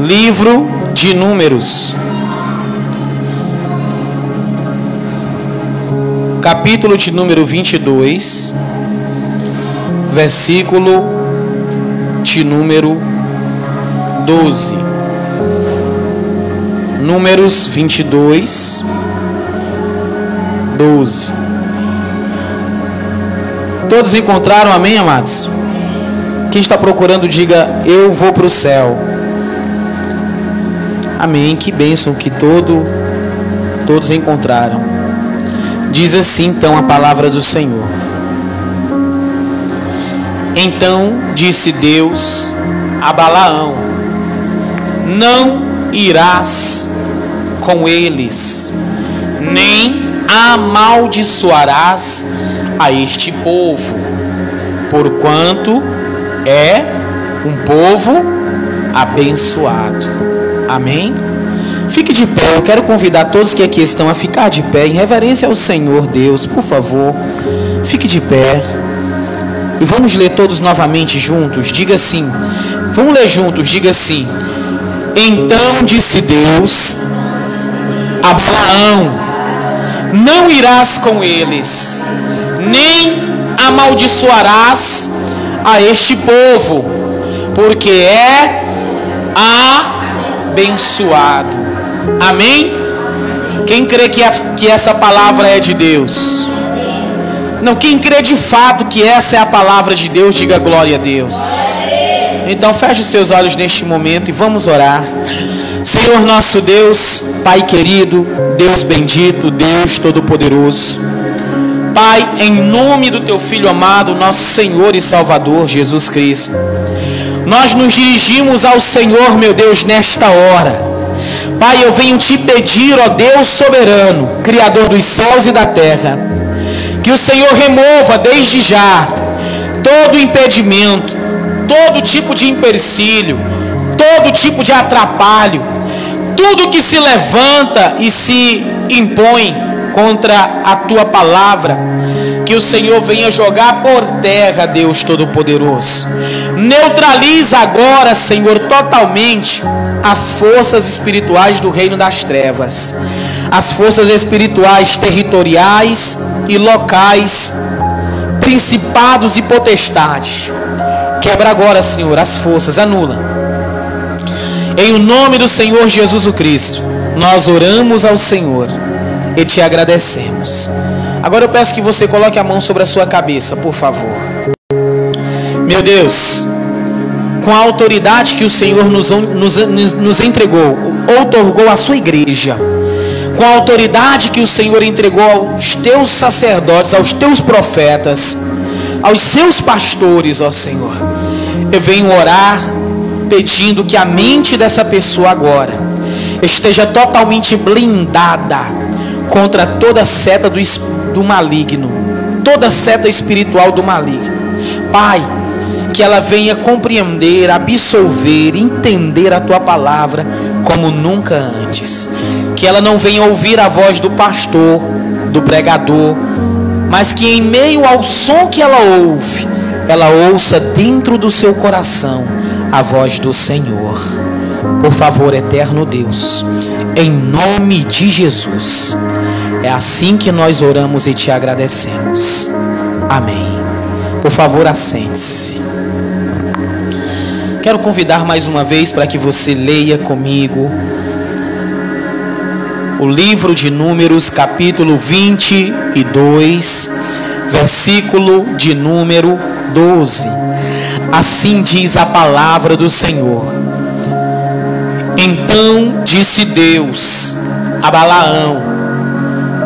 Livro de Números, capítulo de número 22, versículo de número 12. Números 22, 12. Todos encontraram, amém, amados? Quem está procurando, diga: eu vou para o céu. Amém, que bênção que todos encontraram. Diz assim então a palavra do Senhor. Então disse Deus a Balaão: não irás com eles, nem amaldiçoarás a este povo, porquanto é um povo abençoado. Amém? Fique de pé. Eu quero convidar todos que aqui estão a ficar de pé em reverência ao Senhor Deus. Por favor, fique de pé. E vamos ler todos novamente juntos. Diga assim. Vamos ler juntos. Diga assim: então disse Deus a Balaão: não irás com eles, nem amaldiçoarás a este povo, porque é abençoado. Amém? Quem crê que essa palavra é de Deus? Não, quem crê de fato que essa é a palavra de Deus, diga glória a Deus. Então feche os seus olhos neste momento e vamos orar. Senhor nosso Deus, Pai querido, Deus bendito, Deus todo-poderoso, Pai, em nome do Teu Filho amado, nosso Senhor e Salvador Jesus Cristo, nós nos dirigimos ao Senhor, meu Deus, nesta hora. Pai, eu venho te pedir, ó Deus soberano, Criador dos céus e da terra, que o Senhor remova desde já todo impedimento, todo tipo de empecilho, todo tipo de atrapalho, tudo que se levanta e se impõe contra a Tua palavra, que o Senhor venha jogar por terra, Deus Todo-Poderoso. Neutraliza agora, Senhor, totalmente as forças espirituais do reino das trevas, as forças espirituais territoriais e locais, principados e potestades. Quebra agora, Senhor, as forças, anula. Em o nome do Senhor Jesus o Cristo, nós oramos ao Senhor e te agradecemos. Agora eu peço que você coloque a mão sobre a sua cabeça, por favor. Meu Deus, com a autoridade que o Senhor nos entregou, outorgou à sua igreja, com a autoridade que o Senhor entregou aos teus sacerdotes, aos teus profetas, aos seus pastores, ó Senhor, eu venho orar pedindo que a mente dessa pessoa agora esteja totalmente blindada contra toda seta do maligno, toda seta espiritual do maligno. Pai, que ela venha compreender, absorver, entender a Tua palavra como nunca antes. Que ela não venha ouvir a voz do pastor, do pregador, mas que em meio ao som que ela ouve, ela ouça dentro do seu coração a voz do Senhor. Por favor, eterno Deus, em nome de Jesus, é assim que nós oramos e te agradecemos. Amém. Por favor, assente-se. Quero convidar mais uma vez para que você leia comigo o livro de Números, capítulo 22, versículo de número 12. Assim diz a palavra do Senhor. Então disse Deus a Balaão: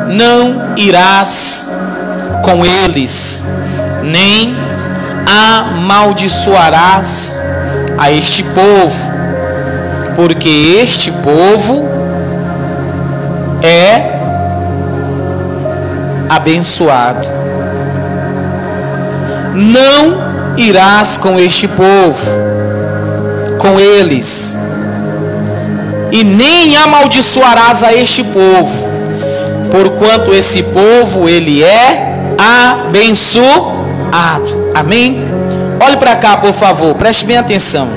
não irás com eles, nem amaldiçoarás a este povo, porque este povo é abençoado. Não irás com este povo, com eles, e nem amaldiçoarás a este povo, porquanto esse povo, ele é abençoado. Amém? Olhe para cá, por favor, preste bem atenção.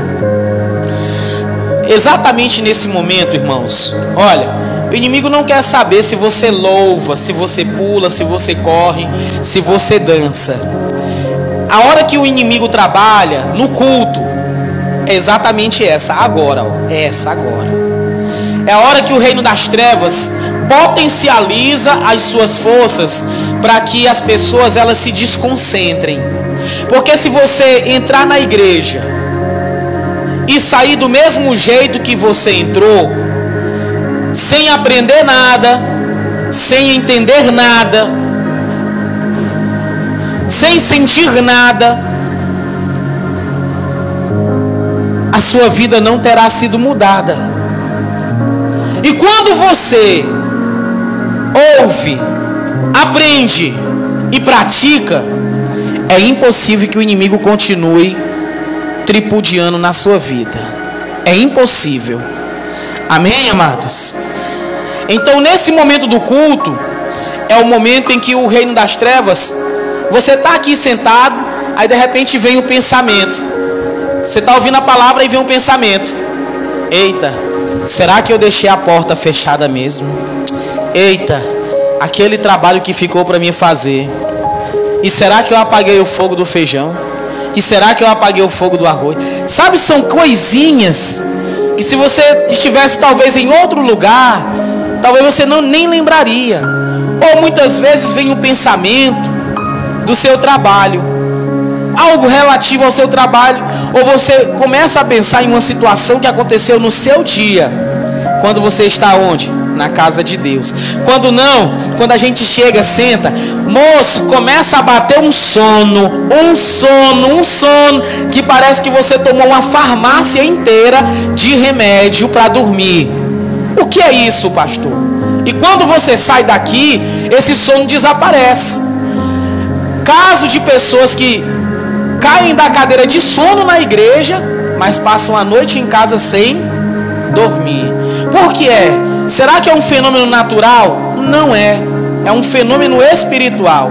exatamente nesse momento, irmãos, olha, o inimigo não quer saber se você louva, se você pula, se você corre, se você dança. A hora que o inimigo trabalha no culto é exatamente essa, agora, ó, é essa agora. É a hora que o reino das trevas potencializa as suas forças para que as pessoas elas se desconcentrem. Porque se você entrar na igreja e sair do mesmo jeito que você entrou, sem aprender nada, sem entender nada, sem sentir nada, a sua vida não terá sido mudada. E quando você ouve, aprende e pratica, é impossível que o inimigo continue tripudiando na sua vida. É impossível. Amém, amados? Então, nesse momento do culto, é o momento em que o reino das trevas, você está aqui sentado, aí de repente vem o pensamento. Você está ouvindo a palavra e vem um pensamento. Eita, será que eu deixei a porta fechada mesmo? Eita, aquele trabalho que ficou para mim fazer. E será que eu apaguei o fogo do feijão? E será que eu apaguei o fogo do arroz? Sabe, são coisinhas que se você estivesse talvez em outro lugar, talvez você nem lembraria. Ou muitas vezes vem um pensamento do seu trabalho, algo relativo ao seu trabalho, ou você começa a pensar em uma situação que aconteceu no seu dia, quando você está onde? Na casa de Deus. Quando não, quando a gente chega, senta, moço, começa a bater um sono, que parece que você tomou uma farmácia inteira de remédio para dormir. O que é isso, pastor? E quando você sai daqui, esse sono desaparece. Caso de pessoas que caem da cadeira de sono na igreja, mas passam a noite em casa sem dormir. Por que é? Será que é um fenômeno natural? Não é. É um fenômeno espiritual.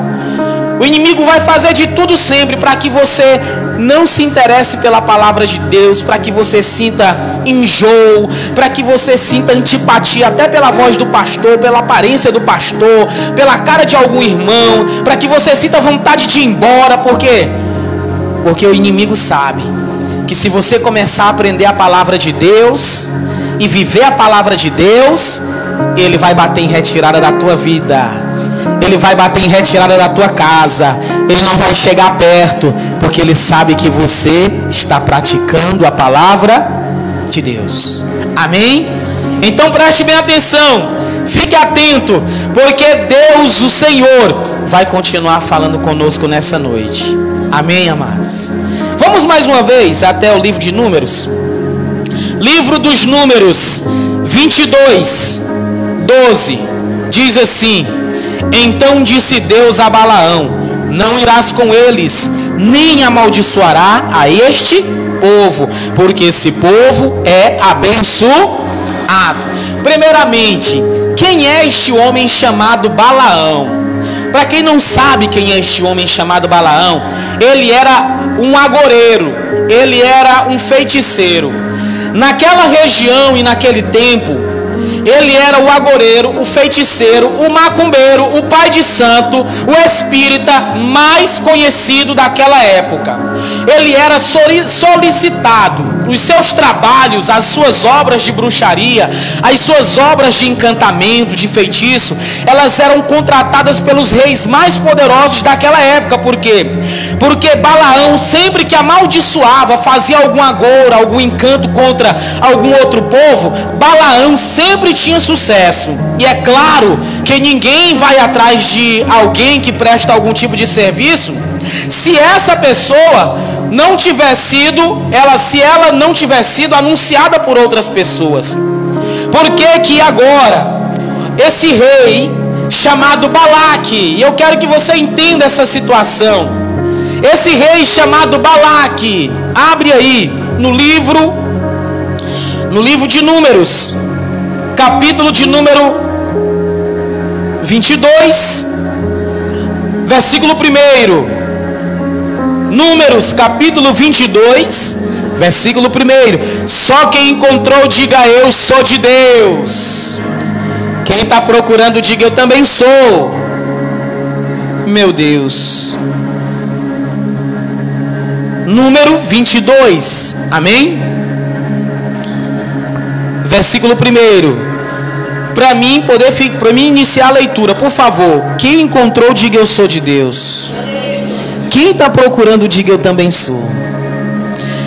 O inimigo vai fazer de tudo sempre para que você não se interesse pela palavra de Deus, para que você sinta enjoo, para que você sinta antipatia até pela voz do pastor, pela aparência do pastor, pela cara de algum irmão, para que você sinta vontade de ir embora. Por quê? Porque o inimigo sabe que se você começar a aprender a palavra de Deus e viver a palavra de Deus, ele vai bater em retirada da tua vida, ele vai bater em retirada da tua casa, ele não vai chegar perto, porque ele sabe que você está praticando a palavra de Deus. Amém? Então preste bem atenção, fique atento, porque Deus, o Senhor, vai continuar falando conosco nessa noite. Amém, amados? Vamos mais uma vez até o livro de Números. Livro dos Números 22, 12. Diz assim: então disse Deus a Balaão: não irás com eles, nem amaldiçoará a este povo, porque esse povo é abençoado. Primeiramente, quem é este homem chamado Balaão? Para quem não sabe quem é este homem chamado Balaão, ele era um agoreiro, ele era um feiticeiro. Naquela região e naquele tempo, ele era o agoreiro, o feiticeiro, o macumbeiro, o pai de santo, o espírita mais conhecido daquela época. Ele era solicitado. Os seus trabalhos, as suas obras de bruxaria, as suas obras de encantamento, de feitiço, elas eram contratadas pelos reis mais poderosos daquela época. Por quê? Porque Balaão, sempre que amaldiçoava, fazia algum agouro, algum encanto contra algum outro povo, Balaão sempre tinha sucesso. E é claro que ninguém vai atrás de alguém que presta algum tipo de serviço se essa pessoa não tiver sido, se ela não tiver sido anunciada por outras pessoas. Por que que agora esse rei chamado Balaque, e eu quero que você entenda essa situação, esse rei chamado Balaque, abre aí no livro de Números, capítulo de número 22, versículo 1. Números capítulo 22, Versículo 1: só quem encontrou, diga eu sou de Deus. Quem está procurando, diga eu também sou. Meu Deus. Número 22, amém? Versículo 1. Para mim iniciar a leitura, por favor. Quem encontrou, diga eu sou de Deus. Quem está procurando, diga eu também sou.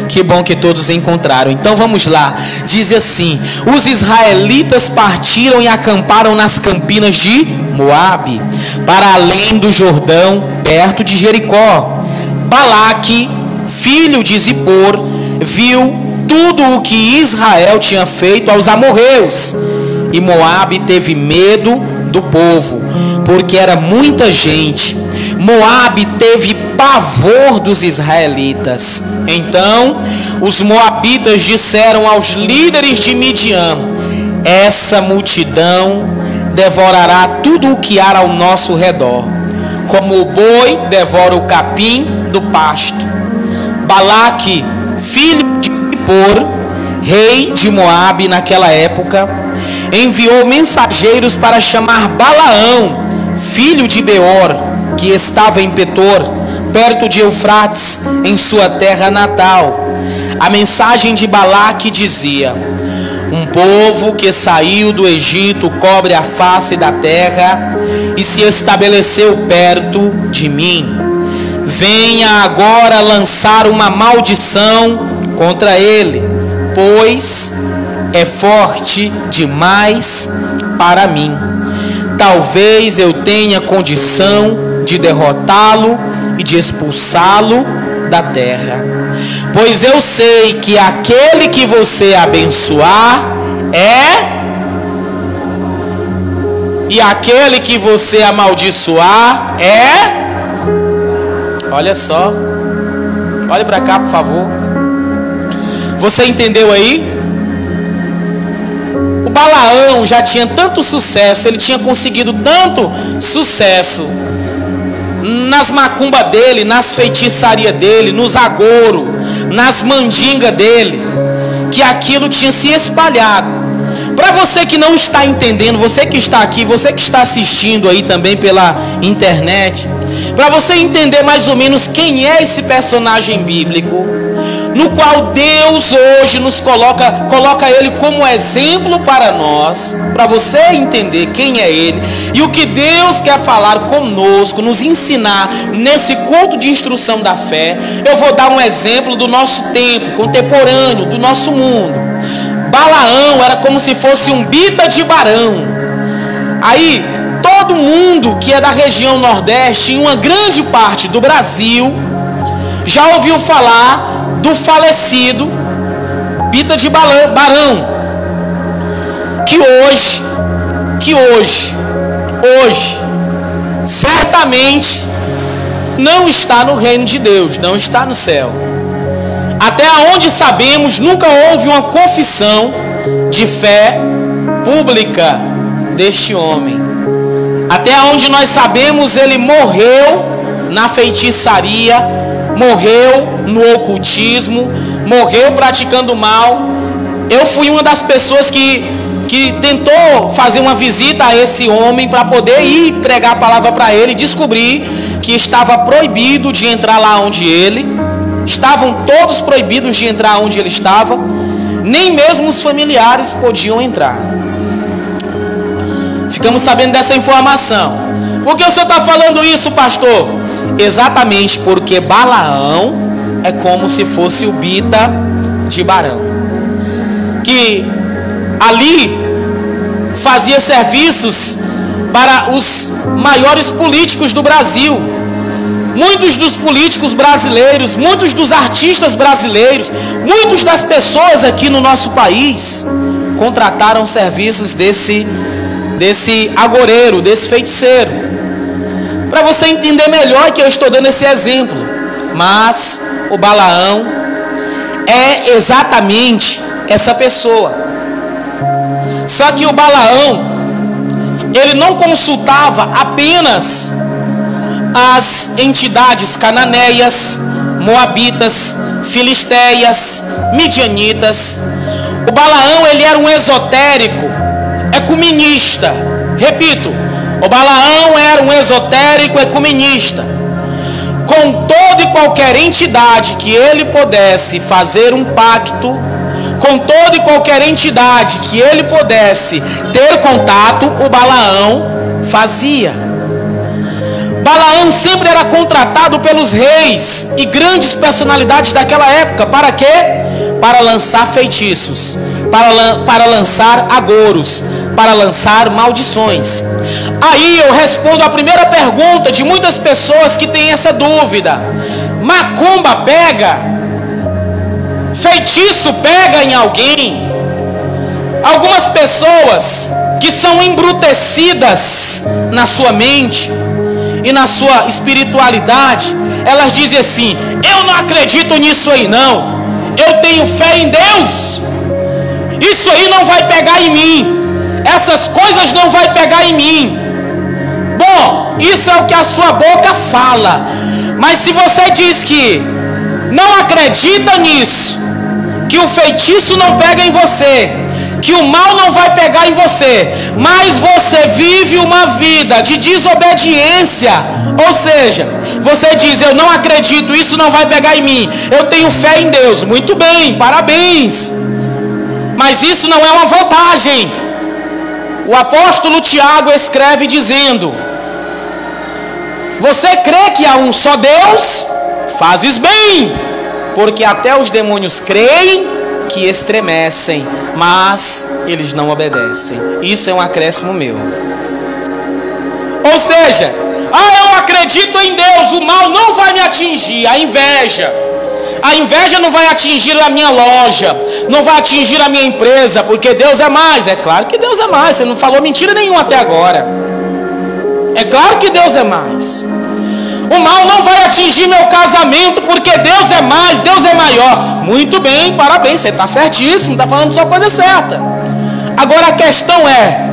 Que bom que todos encontraram. Então vamos lá. Diz assim: os israelitas partiram e acamparam nas campinas de Moabe, para além do Jordão, perto de Jericó. Balaque, filho de Zippor, viu tudo o que Israel tinha feito aos amorreus. E Moabe teve medo do povo, porque era muita gente. Moabe teve pavor dos israelitas. Então os moabitas disseram aos líderes de Midian: essa multidão devorará tudo o que há ao nosso redor, como o boi devora o capim do pasto. Balaque, filho de Zippor, rei de Moabe naquela época, enviou mensageiros para chamar Balaão, filho de Beor, que estava em Petor, perto de Eufrates, em sua terra natal. A mensagem de Balaque dizia: um povo que saiu do Egito cobre a face da terra e se estabeleceu perto de mim. Venha agora lançar uma maldição contra ele, pois é forte demais para mim. Talvez eu tenha condição de derrotá-lo e de expulsá-lo da terra, pois eu sei que aquele que você abençoar e aquele que você amaldiçoar Olha só, olhe para cá, por favor. Você entendeu aí? O Balaão já tinha tanto sucesso, ele tinha conseguido tanto sucesso nas macumbas dele, nas feitiçarias dele, nos agouros, nas mandingas dele, que aquilo tinha se espalhado. Para você que não está entendendo, você que está aqui, você que está assistindo aí também pela internet, para você entender mais ou menos quem é esse personagem bíblico, no qual Deus hoje nos coloca ele como exemplo para nós, para você entender quem é ele e o que Deus quer falar conosco, nos ensinar nesse culto de instrução da fé. Eu vou dar um exemplo do nosso tempo contemporâneo, do nosso mundo. Balaão era como se fosse um Bita de Barão. Aí todo mundo que é da região Nordeste, em uma grande parte do Brasil, já ouviu falar do falecido Bita de Barão, que hoje certamente não está no reino de Deus, não está no céu. Até onde sabemos, nunca houve uma confissão de fé pública deste homem. Até onde nós sabemos, ele morreu na feitiçaria, morreu no ocultismo, morreu praticando mal. Eu fui uma das pessoas que tentou fazer uma visita a esse homem para poder ir pregar a palavra para ele e descobrir que estava proibido de entrar lá onde ele, estavam todos proibidos de entrar onde ele estava, nem mesmo os familiares podiam entrar. Ficamos sabendo dessa informação. Por que o senhor está falando isso, pastor? Exatamente porque Balaão é como se fosse o Bita de Barão, que ali fazia serviços para os maiores políticos do Brasil. Muitos dos políticos brasileiros, muitos dos artistas brasileiros, muitas das pessoas aqui no nosso país contrataram serviços desse agoureiro, desse feiticeiro. Para você entender melhor que eu estou dando esse exemplo. Mas o Balaão é exatamente essa pessoa. Só que o Balaão, ele não consultava apenas as entidades cananeias, moabitas, filisteias, midianitas. O Balaão, ele era um esotérico, ecumenista. Repito, o Balaão era um esotérico ecumenista. Com toda e qualquer entidade que ele pudesse fazer um pacto, com toda e qualquer entidade que ele pudesse ter contato, o Balaão fazia. Balaão sempre era contratado pelos reis e grandes personalidades daquela época. Para quê? Para lançar feitiços, para lançar agouros, para lançar maldições. Aí eu respondo a primeira pergunta de muitas pessoas que têm essa dúvida: macumba pega? Feitiço pega em alguém? Algumas pessoas que são embrutecidas na sua mente e na sua espiritualidade, elas dizem assim: eu não acredito nisso aí não, eu tenho fé em Deus, isso aí não vai pegar em mim, essas coisas não vai pegar em mim. Bom, isso é o que a sua boca fala, mas se você diz que não acredita nisso, que o feitiço não pega em você, que o mal não vai pegar em você, mas você vive uma vida de desobediência, ou seja, você diz: eu não acredito, isso não vai pegar em mim, eu tenho fé em Deus. Muito bem, parabéns, mas isso não é uma vantagem. O apóstolo Tiago escreve dizendo: você crê que há um só Deus? Fazes bem, porque até os demônios creem que estremecem, mas eles não obedecem. Isso é um acréscimo meu. Ou seja, eu acredito em Deus, o mal não vai me atingir. A inveja não vai atingir a minha loja, não vai atingir a minha empresa, porque Deus é mais. É claro que Deus é mais, você não falou mentira nenhuma até agora. É claro que Deus é mais. O mal não vai atingir meu casamento, porque Deus é mais, Deus é maior. Muito bem, parabéns, você está certíssimo, está falando só a coisa certa. Agora a questão é: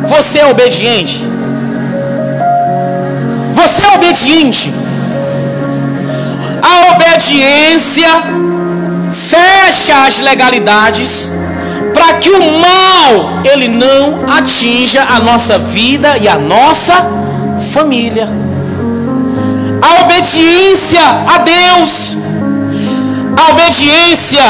você é obediente? Você é obediente? A obediência fecha as legalidades para que o mal ele não atinja a nossa vida e a nossa família. A obediência a Deus, a obediência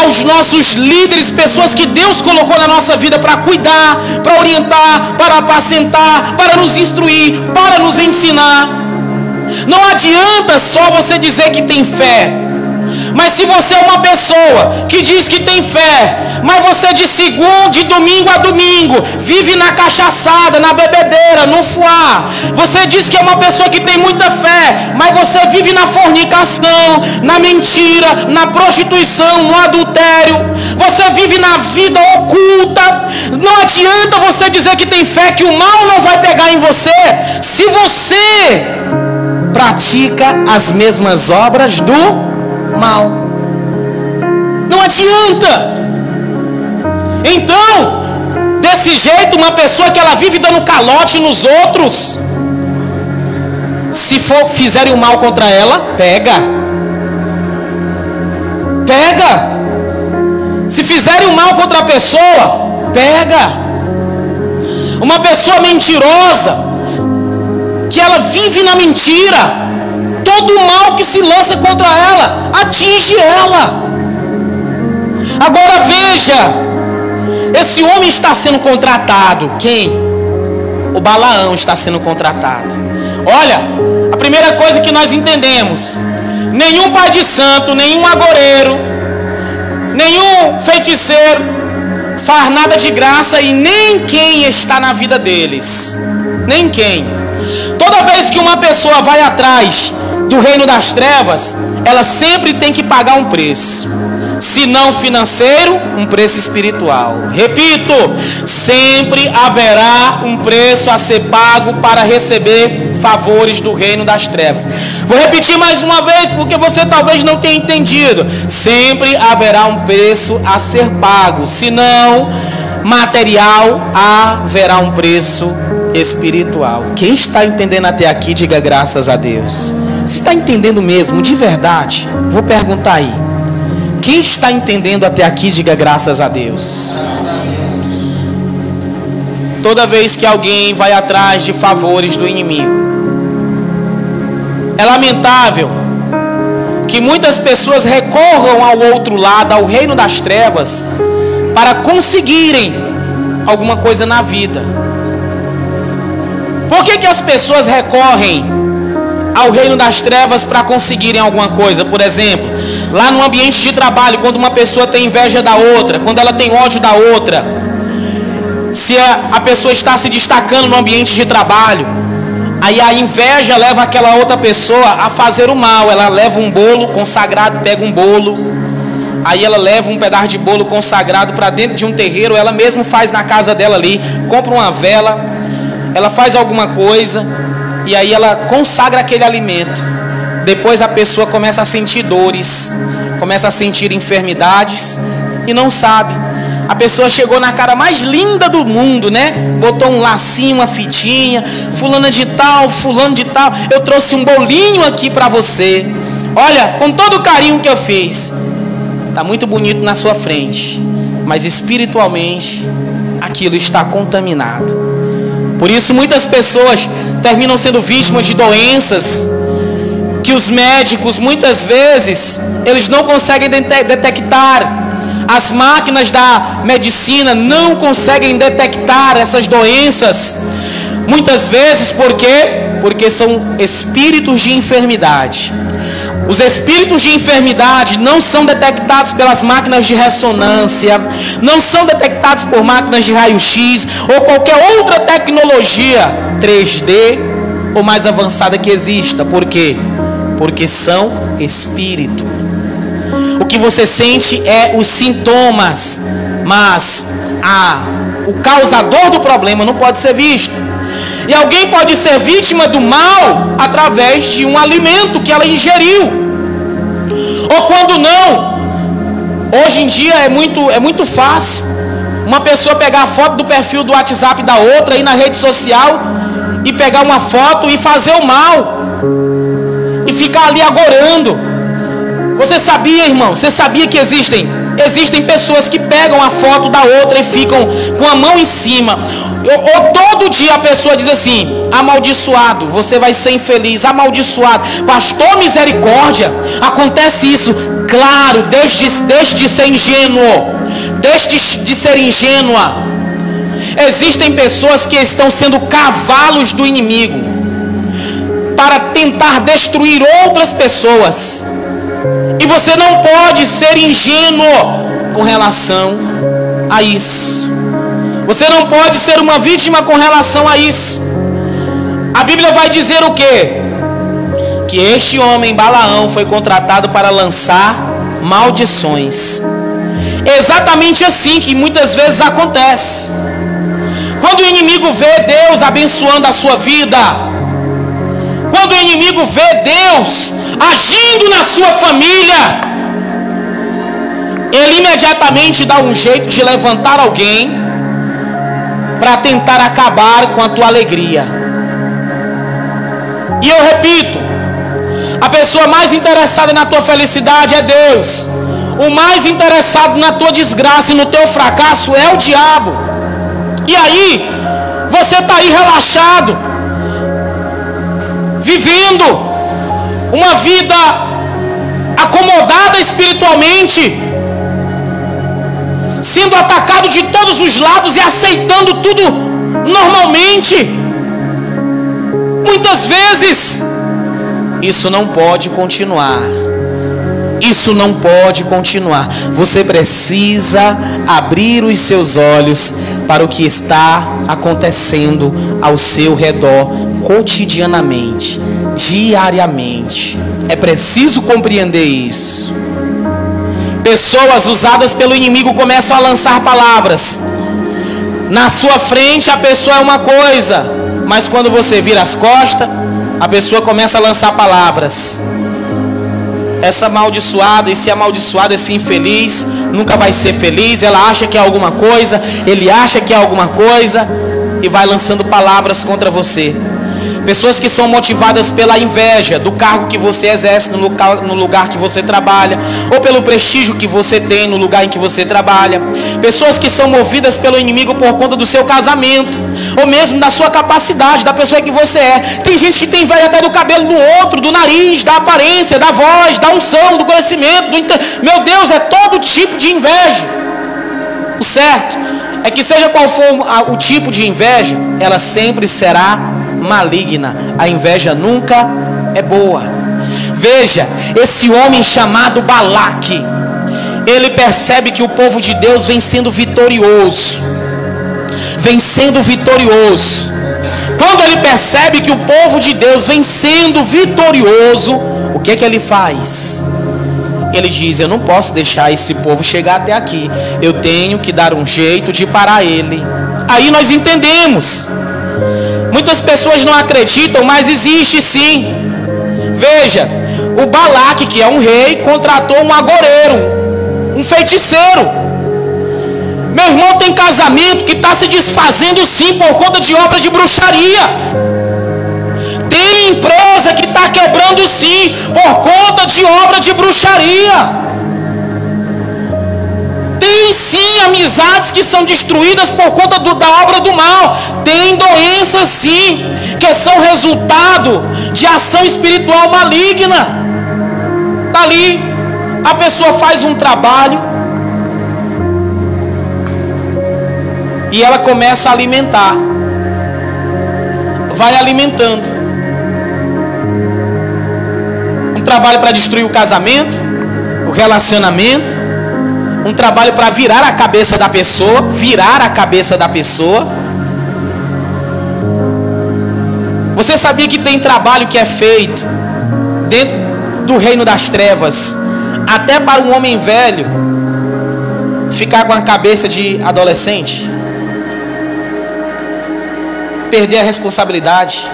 aos nossos líderes, pessoas que Deus colocou na nossa vida para cuidar, para orientar, para apacentar, para nos instruir, para nos ensinar. Não adianta só você dizer que tem fé, mas se você é uma pessoa que diz que tem fé, mas você de domingo a domingo vive na cachaçada, na bebedeira, no fuá, você diz que é uma pessoa que tem muita fé, mas você vive na fornicação, na mentira, na prostituição, no adultério, você vive na vida oculta. Não adianta você dizer que tem fé, que o mal não vai pegar em você, se você pratica as mesmas obras do mal. Não adianta. Então, desse jeito, uma pessoa que ela vive dando calote nos outros, se fizerem o mal contra ela, pega. Se fizerem o mal contra a pessoa, pega. Uma pessoa mentirosa, que ela vive na mentira, todo o mal que se lança contra ela atinge ela. Agora veja, esse homem está sendo contratado. Quem? O Balaão está sendo contratado. Olha, a primeira coisa que nós entendemos: nenhum pai de santo, nenhum agoureiro, nenhum feiticeiro faz nada de graça, e nem quem está na vida deles. Nem quem. Toda vez que uma pessoa vai atrás do reino das trevas, ela sempre tem que pagar um preço. Se não financeiro, um preço espiritual. Repito, sempre haverá um preço a ser pago para receber favores do reino das trevas. Vou repetir mais uma vez, porque você talvez não tenha entendido. Sempre haverá um preço a ser pago. Se não material, haverá um preço espiritual. Quem está entendendo até aqui, diga graças a Deus. Você está entendendo mesmo, de verdade? Vou perguntar aí. Quem está entendendo até aqui, diga graças a Deus. Toda vez que alguém vai atrás de favores do inimigo, é lamentável que muitas pessoas recorram ao outro lado, ao reino das trevas, para conseguirem alguma coisa na vida. Por que as pessoas recorrem ao reino das trevas para conseguirem alguma coisa? Por exemplo, lá no ambiente de trabalho, quando uma pessoa tem inveja da outra, quando ela tem ódio da outra, se a pessoa está se destacando no ambiente de trabalho, aí a inveja leva aquela outra pessoa a fazer o mal. Ela leva um bolo consagrado, pega um bolo, aí ela leva um pedaço de bolo consagrado para dentro de um terreiro, ela mesma faz na casa dela ali, compra uma vela, ela faz alguma coisa, e aí ela consagra aquele alimento. Depois a pessoa começa a sentir dores, começa a sentir enfermidades, e não sabe. A pessoa chegou na cara mais linda do mundo, né? Botou um lacinho, uma fitinha, fulano de tal, eu trouxe um bolinho aqui para você. Olha, com todo o carinho que eu fiz. Tá muito bonito na sua frente, mas espiritualmente aquilo está contaminado. Por isso muitas pessoas terminam sendo vítimas de doenças que os médicos muitas vezes eles não conseguem detectar. As máquinas da medicina não conseguem detectar essas doenças. Muitas vezes, por quê? Porque são espíritos de enfermidade. Os espíritos de enfermidade não são detectados pelas máquinas de ressonância, não são detectados por máquinas de raio-x ou qualquer outra tecnologia 3D ou mais avançada que exista. Por quê? Porque são espíritos. O que você sente é os sintomas, mas o causador do problema não pode ser visto. E alguém pode ser vítima do mal através de um alimento que ela ingeriu. Ou quando não, hoje em dia é muito fácil uma pessoa pegar a foto do perfil do WhatsApp da outra, ir na rede social e pegar uma foto e fazer o mal e ficar ali agorando. Você sabia, irmão? Você sabia que existem pessoas que pegam a foto da outra e ficam com a mão em cima? Ou todo dia a pessoa diz assim: amaldiçoado, você vai ser infeliz, amaldiçoado. Pastor, misericórdia, acontece isso. Claro, deixe de ser ingênuo, deixe de ser ingênua. Existem pessoas que estão sendo cavalos do inimigo para tentar destruir outras pessoas. E você não pode ser ingênuo com relação a isso. Você não pode ser uma vítima com relação a isso. A Bíblia vai dizer o quê? Que este homem, Balaão, foi contratado para lançar maldições. Exatamente assim que muitas vezes acontece. Quando o inimigo vê Deus abençoando a sua vida, quando o inimigo vê Deus agindo na sua família, ele imediatamente dá um jeito de levantar alguém para tentar acabar com a tua alegria. E eu repito, a pessoa mais interessada na tua felicidade é Deus. O mais interessado na tua desgraça e no teu fracasso é o diabo. E aí, você está aí relaxado, vivendo uma vida acomodada espiritualmente, sendo atacado de todos os lados e aceitando tudo normalmente. Muitas vezes isso não pode continuar. Isso não pode continuar. Você precisa abrir os seus olhos para o que está acontecendo ao seu redor cotidianamente, diariamente. É preciso compreender isso. Pessoas usadas pelo inimigo começam a lançar palavras. Na sua frente a pessoa é uma coisa, mas quando você vira as costas, a pessoa começa a lançar palavras. Essa amaldiçoada, esse amaldiçoado, esse infeliz nunca vai ser feliz. Ela acha que é alguma coisa, ele acha que é alguma coisa, e vai lançando palavras contra você. Pessoas que são motivadas pela inveja do cargo que você exerce no lugar que você trabalha, ou pelo prestígio que você tem no lugar em que você trabalha. Pessoas que são movidas pelo inimigo por conta do seu casamento, ou mesmo da sua capacidade, da pessoa que você é. Tem gente que tem inveja até do cabelo do outro, do nariz, da aparência, da voz, da unção, do conhecimento, meu Deus, é todo tipo de inveja. O certo é que seja qual for o tipo de inveja, ela sempre será maligna. A inveja nunca é boa. Veja, esse homem chamado Balaque, ele percebe que o povo de Deus vem sendo vitorioso. Vem sendo vitorioso. Quando ele percebe que o povo de Deus vem sendo vitorioso, o que é que ele faz? Ele diz: eu não posso deixar esse povo chegar até aqui, eu tenho que dar um jeito de parar ele. Aí nós entendemos. Muitas pessoas não acreditam, mas existe sim. Veja, o Balaque, que é um rei, contratou um agoreiro, um feiticeiro. Meu irmão, tem casamento que está se desfazendo sim por conta de obra de bruxaria. Tem empresa que está quebrando sim por conta de obra de bruxaria. Tem sim amizades que são destruídas por conta da obra do mal. Tem doenças sim que são resultado de ação espiritual maligna. Ali a pessoa faz um trabalho e ela começa a alimentar. Vai alimentando. Um trabalho para destruir o casamento, o relacionamento. Um trabalho para virar a cabeça da pessoa. Virar a cabeça da pessoa. Você sabia que tem trabalho que é feito dentro do reino das trevas, até para um homem velho ficar com a cabeça de adolescente? Perder a responsabilidade.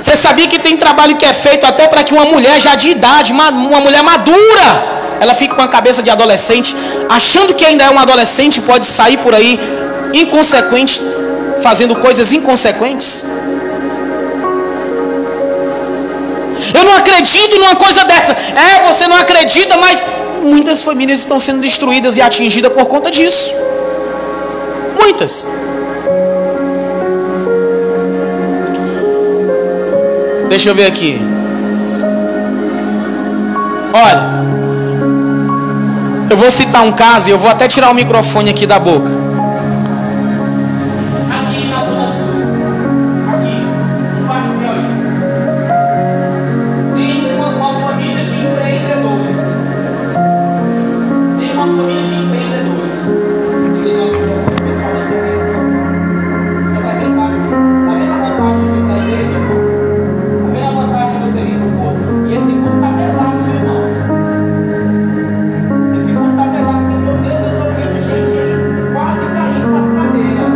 Você sabia que tem trabalho que é feito até para que uma mulher já de idade, uma mulher madura, ela fica com a cabeça de adolescente, achando que ainda é uma adolescente, pode sair por aí inconsequente, fazendo coisas inconsequentes? Eu não acredito numa coisa dessa. Você não acredita, mas muitas famílias estão sendo destruídas e atingidas por conta disso. Muitas. Deixa eu ver aqui. Olha, eu vou citar um caso e eu vou até tirar o microfone aqui da boca. Aqui na Zona Sul, aqui no bairro Piauí, tem uma família de empreendedores. Tem uma família de empreendedores. Vou ligar o microfone para falar também. Você vai tentar aqui. Tá vendo a vantagem de vir para a igreja? Tá vendo a vantagem de você vir para o culto? E esse culto está pesado, meu irmão. Quase caindo nas cadeiras.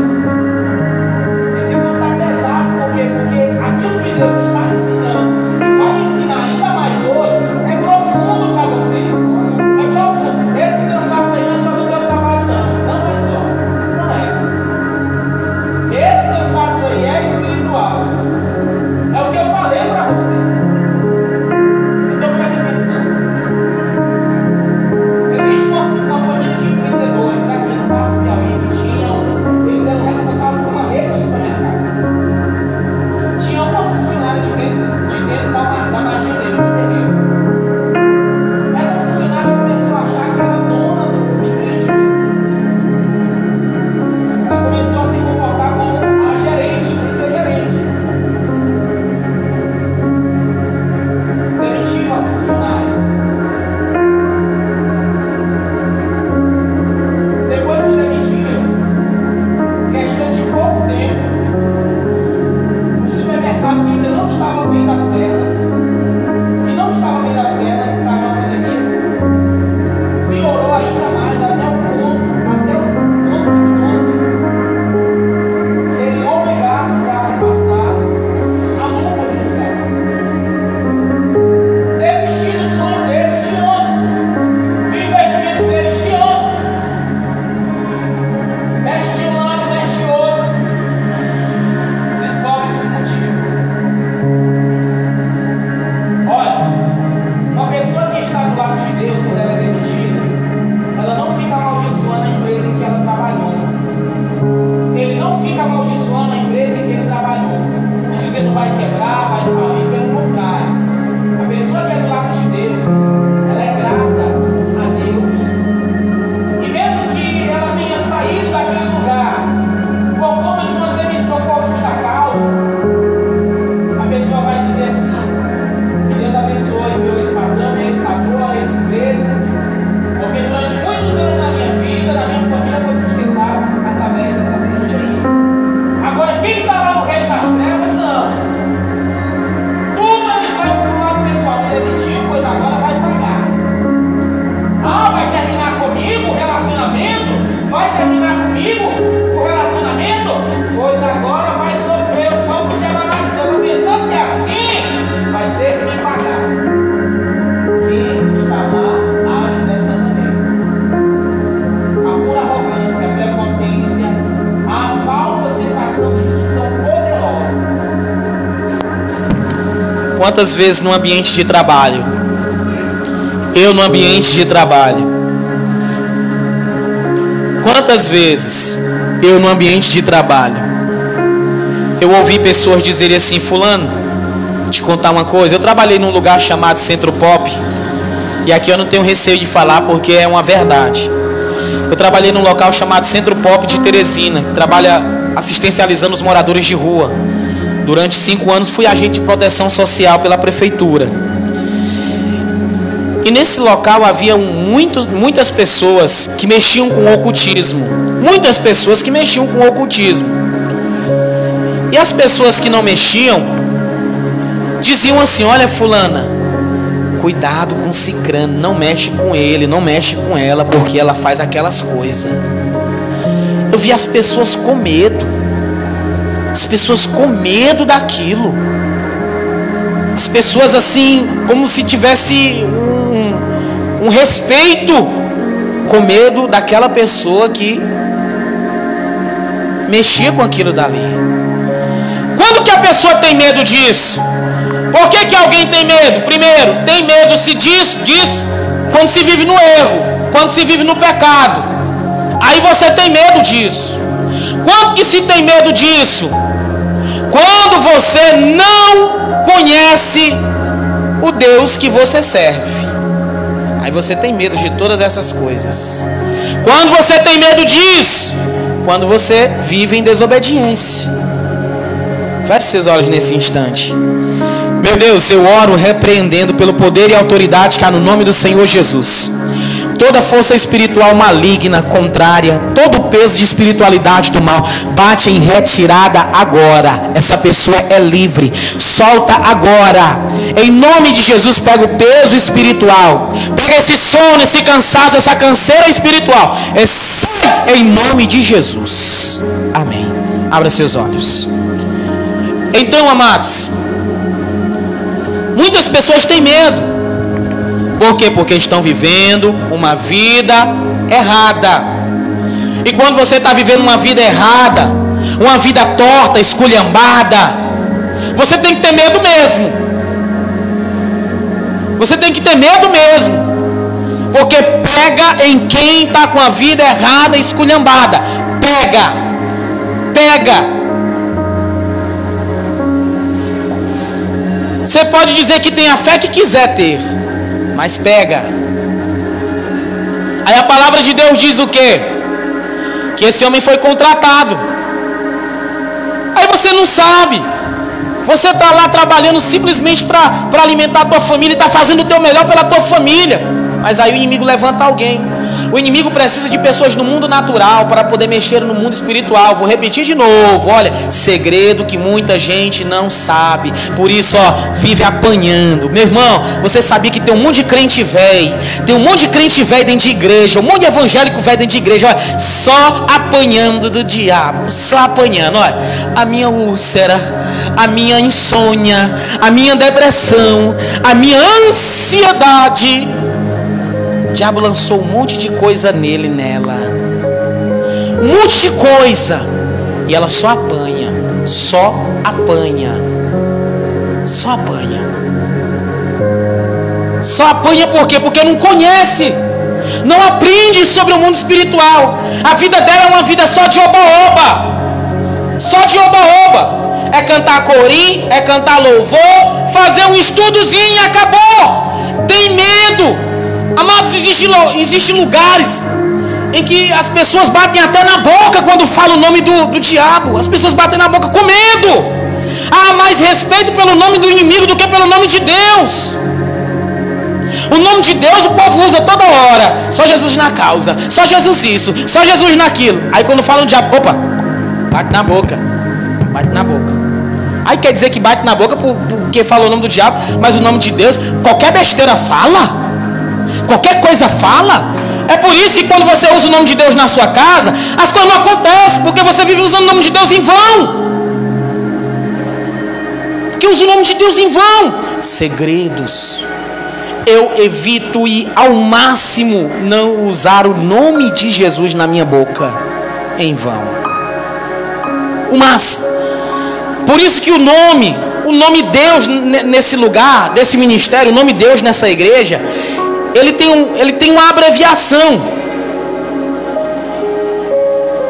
Esse culto está pesado, por quê? Porque aquilo que Deus está ensinando, vai ensinar ainda mais hoje, é profundo para você. É profundo. Esse cansaço aí não é Quantas vezes no ambiente de trabalho, eu no ambiente de trabalho, quantas vezes eu no ambiente de trabalho, eu ouvi pessoas dizerem assim: fulano, te contar uma coisa, eu trabalhei num lugar chamado Centro Pop, e aqui eu não tenho receio de falar porque é uma verdade. Eu trabalhei num local chamado Centro Pop de Teresina, que trabalha assistencializando os moradores de rua. Durante 5 anos fui agente de proteção social pela prefeitura. E nesse local havia muitas pessoas que mexiam com o ocultismo. Muitas pessoas que mexiam com o ocultismo. E as pessoas que não mexiam diziam assim: olha, fulana, cuidado com cicrano, não mexe com ele, não mexe com ela, porque ela faz aquelas coisas. Eu vi as pessoas com medo. As pessoas com medo daquilo. As pessoas assim, como se tivesse um respeito, com medo daquela pessoa que mexia com aquilo dali. Quando que a pessoa tem medo disso? Por que alguém tem medo? Primeiro, tem medo disso quando se vive no erro, quando se vive no pecado. Aí você tem medo disso. Quando que se tem medo disso? Quando você não conhece o Deus que você serve. Aí você tem medo de todas essas coisas. Quando você tem medo disso? Quando você vive em desobediência. Feche seus olhos nesse instante. Meu Deus, eu oro repreendendo pelo poder e autoridade que há no nome do Senhor Jesus toda força espiritual maligna, contrária, todo o peso de espiritualidade do mal, bate em retirada agora. Essa pessoa é livre, solta agora, em nome de Jesus. Pega o peso espiritual, pega esse sono, esse cansaço, essa canseira espiritual, sai em nome de Jesus, amém. Abra seus olhos. Então, amados, muitas pessoas têm medo. Por quê? Porque estão vivendo uma vida errada. E quando você está vivendo uma vida errada, uma vida torta, esculhambada, você tem que ter medo mesmo. Você tem que ter medo mesmo. Porque pega em quem está com a vida errada, esculhambada. Pega. Você pode dizer que tem a fé que quiser ter, mas pega. Aí a palavra de Deus diz o quê? Que esse homem foi contratado. Aí você não sabe. Você está lá trabalhando simplesmente para alimentar a tua família, e está fazendo o teu melhor pela tua família. Mas aí o inimigo levanta alguém. O inimigo precisa de pessoas no mundo natural para poder mexer no mundo espiritual. Vou repetir de novo, olha, segredo que muita gente não sabe. Por isso, vive apanhando. Meu irmão, você sabia que tem um monte de crente velho, tem um monte de crente velho dentro de igreja, um monte de evangélico velho dentro de igreja, olha, só apanhando do diabo, só apanhando. Olha, a minha úlcera, a minha insônia, a minha depressão, a minha ansiedade. O diabo lançou um monte de coisa nele, nela. Um monte de coisa. E ela só apanha. Só apanha. Só apanha. Só apanha por quê? Porque não conhece. Não aprende sobre o mundo espiritual. A vida dela é uma vida só de oba-oba. Só de oba-oba. É cantar corim, é cantar louvor, fazer um estudozinho e acabou. Tem medo. Amados, existem lugares em que as pessoas batem até na boca quando falam o nome do diabo. As pessoas batem na boca com medo. Há mais respeito pelo nome do inimigo do que pelo nome de Deus. O nome de Deus o povo usa toda hora. Só Jesus na causa, só Jesus isso, só Jesus naquilo. Aí quando falam do diabo, opa, bate na boca. Bate na boca. Aí quer dizer que bate na boca porque fala o nome do diabo, mas o nome de Deus, qualquer besteira fala. Qualquer coisa fala. É por isso que quando você usa o nome de Deus na sua casa, as coisas não acontecem, porque você vive usando o nome de Deus em vão. Porque usa o nome de Deus em vão. Segredos. Eu evito e ao máximo não usar o nome de Jesus na minha boca em vão. O máximo. Por isso que o nome o nome Deus nesse lugar, desse ministério, o nome Deus nessa igreja, ele tem uma abreviação.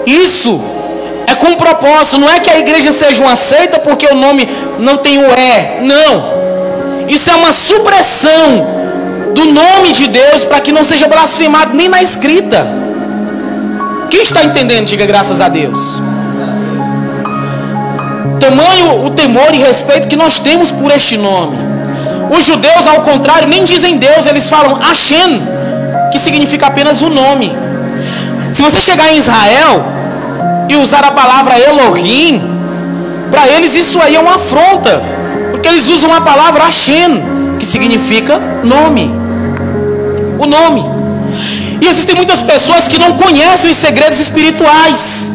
Isso é com propósito. Não é que a igreja seja uma seita porque o nome não tem o E. Não. Isso é uma supressão do nome de Deus para que não seja blasfemado nem na escrita. Quem está entendendo, diga graças a Deus. Tamanho o temor e respeito que nós temos por este nome. Os judeus, ao contrário, nem dizem Deus, eles falam Hashem, que significa apenas o nome. Se você chegar em Israel e usar a palavra Elohim, para eles isso aí é uma afronta, porque eles usam a palavra Hashem, que significa nome. O nome. E existem muitas pessoas que não conhecem os segredos espirituais,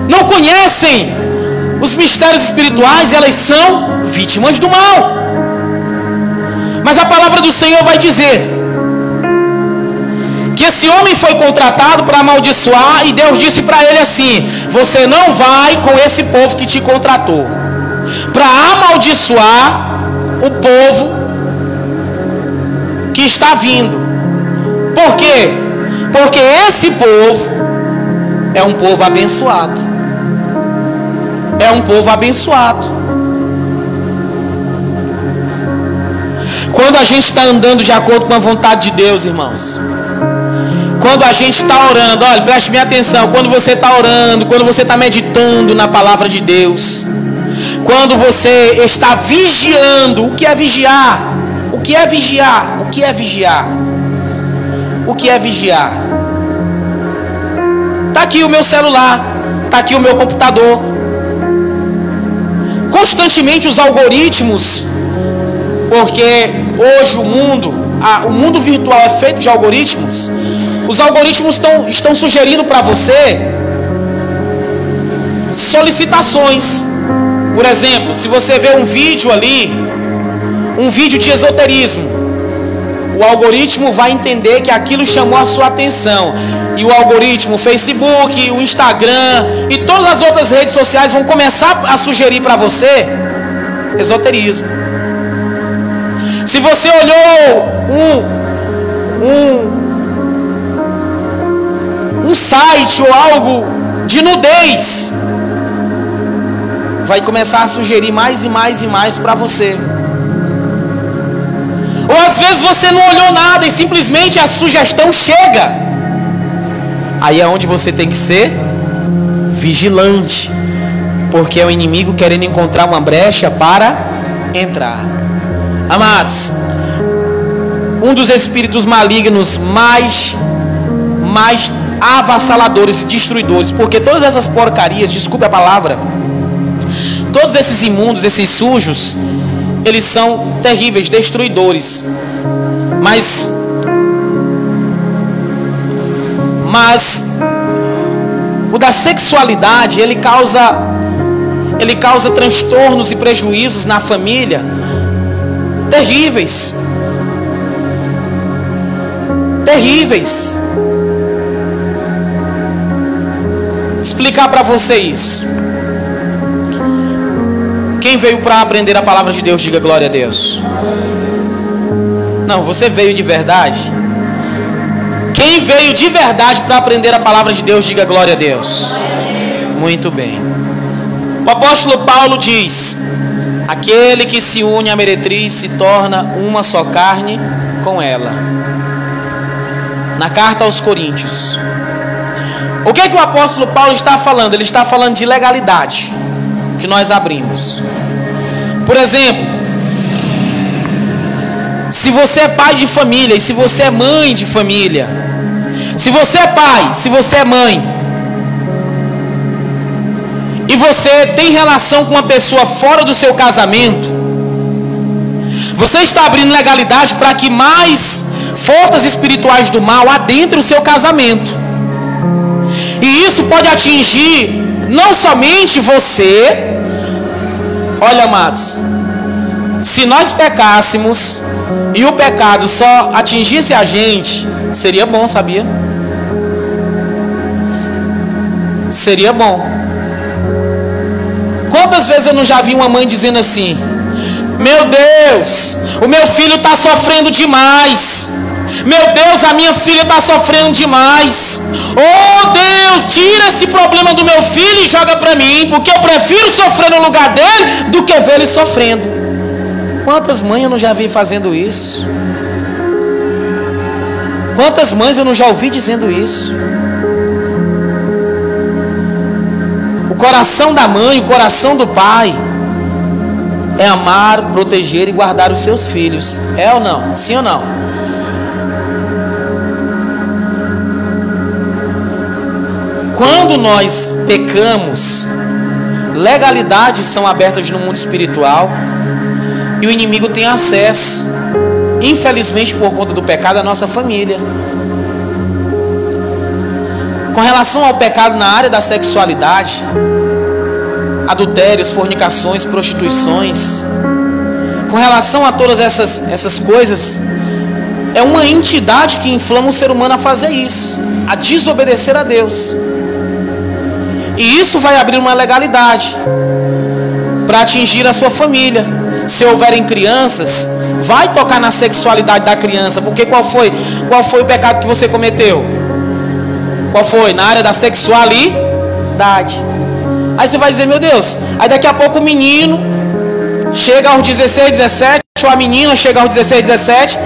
não conhecem os mistérios espirituais, e elas são vítimas do mal. Mas a palavra do Senhor vai dizer que esse homem foi contratado para amaldiçoar, e Deus disse para ele assim: você não vai com esse povo que te contratou para amaldiçoar o povo que está vindo. Por quê? Porque esse povo é um povo abençoado. É um povo abençoado. Quando a gente está andando de acordo com a vontade de Deus, irmãos, quando a gente está orando, olha, preste bem atenção, quando você está orando, quando você está meditando na palavra de Deus, quando você está vigiando, o que é vigiar? O que é vigiar? O que é vigiar? O que é vigiar? Está aqui o meu celular, está aqui o meu computador. Constantemente os algoritmos, porque hoje o mundo virtual é feito de algoritmos. Os algoritmos estão sugerindo para você solicitações. Por exemplo, se você vê um vídeo ali, um vídeo de esoterismo, o algoritmo vai entender que aquilo chamou a sua atenção. E o algoritmo, o Facebook, o Instagram e todas as outras redes sociais vão começar a sugerir para você esoterismo. Se você olhou um site ou algo de nudez, vai começar a sugerir mais e mais e mais para você. Ou às vezes você não olhou nada e simplesmente a sugestão chega. Aí é onde você tem que ser vigilante, porque é o inimigo querendo encontrar uma brecha para entrar. Amados, um dos espíritos malignos mais avassaladores e destruidores, porque todas essas porcarias, desculpe a palavra, todos esses imundos, esses sujos, eles são terríveis, destruidores. Mas o da sexualidade, ele causa transtornos e prejuízos na família terríveis. Terríveis. Explicar para você isso. Quem veio para aprender a palavra de Deus, diga glória a Deus. Não, você veio de verdade. Quem veio de verdade para aprender a palavra de Deus, diga glória a Deus. Muito bem. O apóstolo Paulo diz: aquele que se une à meretriz se torna uma só carne com ela. Na carta aos Coríntios. O que é que o apóstolo Paulo está falando? Ele está falando de legalidade que nós abrimos. Por exemplo, se você é pai de família e se você é mãe de família, se você é pai, se você é mãe, e você tem relação com uma pessoa fora do seu casamento, você está abrindo legalidade para que mais forças espirituais do mal adentrem o seu casamento. E isso pode atingir não somente você. Olha, amados, se nós pecássemos e o pecado só atingisse a gente, seria bom, sabia? Seria bom. Quantas vezes eu não já vi uma mãe dizendo assim: meu Deus, o meu filho está sofrendo demais. Meu Deus, a minha filha está sofrendo demais. Oh Deus, tira esse problema do meu filho e joga para mim, porque eu prefiro sofrer no lugar dele do que ver ele sofrendo. Quantas mães eu não já vi fazendo isso? Quantas mães eu não já ouvi dizendo isso? O coração da mãe, o coração do pai é amar, proteger e guardar os seus filhos. É ou não? Sim ou não? Quando nós pecamos, legalidades são abertas no mundo espiritual e o inimigo tem acesso, infelizmente por conta do pecado, à nossa família. Com relação ao pecado na área da sexualidade, adultérios, fornicações, prostituições, com relação a todas essas coisas, é uma entidade que inflama o ser humano a fazer isso, a desobedecer a Deus. E isso vai abrir uma legalidade para atingir a sua família. Se houverem crianças, vai tocar na sexualidade da criança, porque qual foi o pecado que você cometeu? Qual foi? Na área da sexualidade. Aí você vai dizer, meu Deus, aí daqui a pouco o menino chega aos 16, 17, ou a menina chega aos 16, 17,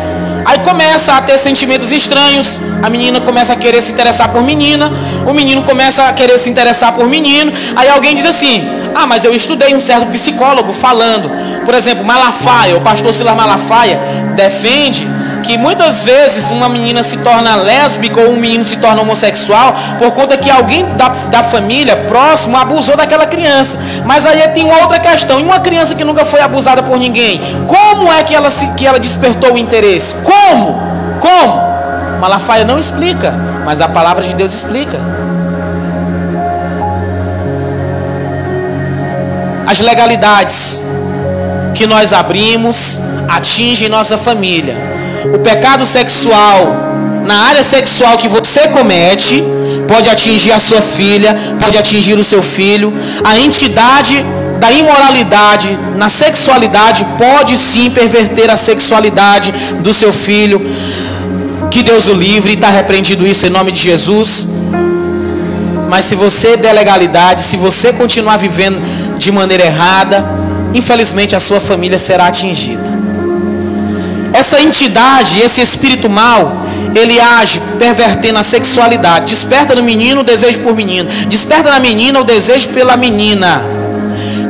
aí começa a ter sentimentos estranhos, a menina começa a querer se interessar por menina, o menino começa a querer se interessar por menino, aí alguém diz assim, ah, mas eu estudei um certo psicólogo falando, por exemplo, Malafaia, o pastor Silas Malafaia defende que muitas vezes uma menina se torna lésbica ou um menino se torna homossexual por conta que alguém da família próximo abusou daquela criança. Mas aí tem uma outra questão, e uma criança que nunca foi abusada por ninguém, como é que ela despertou o interesse? Como? Malafaia não explica, mas a palavra de Deus explica. As legalidades que nós abrimos atingem nossa família. O pecado sexual, na área sexual que você comete, pode atingir a sua filha, pode atingir o seu filho. A entidade da imoralidade na sexualidade pode sim perverter a sexualidade do seu filho. Que Deus o livre, está repreendido isso em nome de Jesus. Mas se você der legalidade, se você continuar vivendo de maneira errada, infelizmente a sua família será atingida. Essa entidade, esse espírito mau, ele age pervertendo a sexualidade. Desperta no menino o desejo por menino, desperta na menina o desejo pela menina.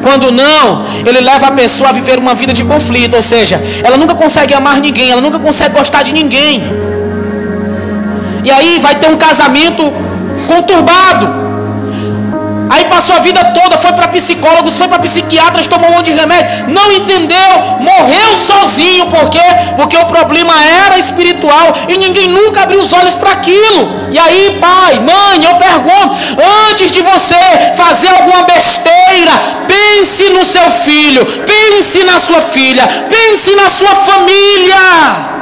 Quando não, ele leva a pessoa a viver uma vida de conflito. Ou seja, ela nunca consegue amar ninguém, ela nunca consegue gostar de ninguém. E aí vai ter um casamento conturbado. Aí passou a vida toda, foi para psicólogos, foi para psiquiatras, tomou um monte de remédio, não entendeu, morreu sozinho. Por quê? Porque o problema era espiritual e ninguém nunca abriu os olhos para aquilo. E aí, pai, mãe, eu pergunto, antes de você fazer alguma besteira, pense no seu filho, pense na sua filha, pense na sua família.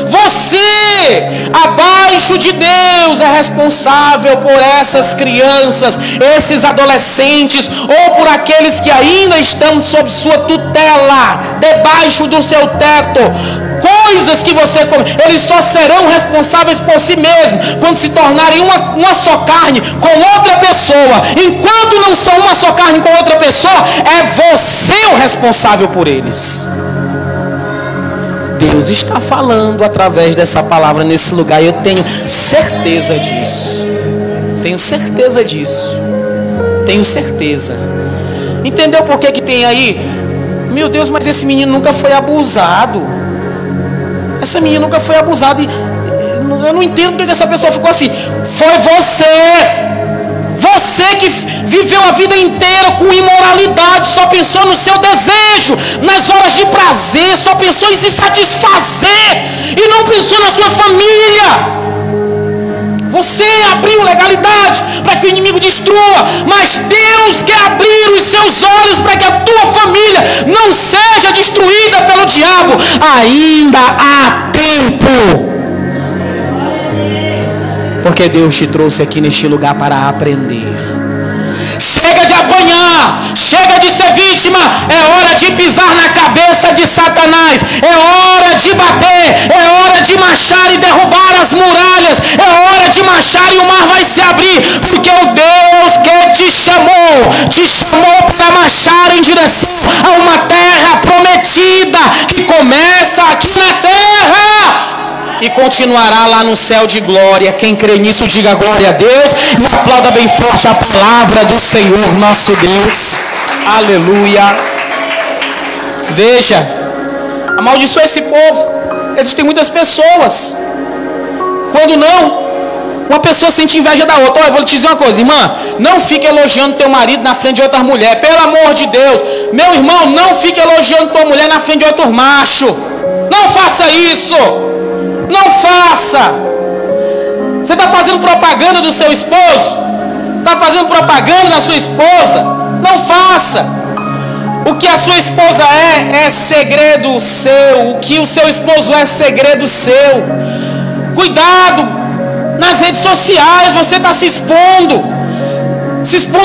Você, abaixo de Deus, é responsável por essas crianças, esses adolescentes, ou por aqueles que ainda estão sob sua tutela, debaixo do seu teto. Coisas que você come, eles só serão responsáveis por si mesmos quando se tornarem uma só carne com outra pessoa. Enquanto não são uma só carne com outra pessoa, é você o responsável por eles. Deus está falando através dessa palavra nesse lugar e eu tenho certeza disso. Tenho certeza disso. Tenho certeza. Entendeu por que tem aí? Meu Deus, mas esse menino nunca foi abusado. Essa menina nunca foi abusada. E eu não entendo porque essa pessoa ficou assim. Foi você. Você que viveu a vida inteira com imoralidade, só pensou no seu desejo, nas horas de prazer, só pensou em se satisfazer e não pensou na sua família. Você abriu legalidade para que o inimigo destrua, mas Deus quer abrir os seus olhos para que a tua família não seja destruída pelo diabo. Ainda há tempo. Porque Deus te trouxe aqui neste lugar para aprender. Chega de apanhar, chega de ser vítima. É hora de pisar na cabeça de Satanás. É hora de bater, é hora de marchar e derrubar as muralhas. É hora de marchar e o mar vai se abrir. Porque o Deus que te chamou para marchar em direção a uma terra prometida, que começa aqui na terra e continuará lá no céu de glória. Quem crê nisso, diga glória a Deus e aplauda bem forte a palavra do Senhor nosso Deus. Aleluia. Veja, amaldiçoa esse povo. Existem muitas pessoas, quando não, uma pessoa sente inveja da outra. Olha, eu vou te dizer uma coisa, irmã, não fique elogiando teu marido na frente de outras mulheres, pelo amor de Deus. Meu irmão, não fique elogiando tua mulher na frente de outro macho. Não faça isso. Não faça. Você está fazendo propaganda do seu esposo? Está fazendo propaganda da sua esposa? Não faça. O que a sua esposa é segredo seu. O que o seu esposo é segredo seu. Cuidado. Nas redes sociais você está se expondo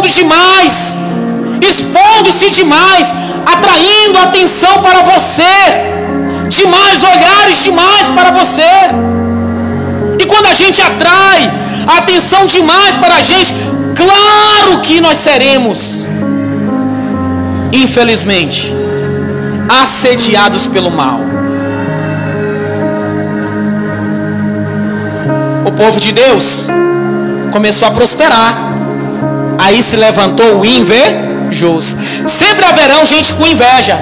demais, expondo-se demais, atraindo atenção para você. Demais, olhares demais para você. E quando a gente atrai a atenção demais para a gente, claro que nós seremos, infelizmente, assediados pelo mal. O povo de Deus começou a prosperar. Aí se levantou o invejoso. Sempre haverão gente com inveja.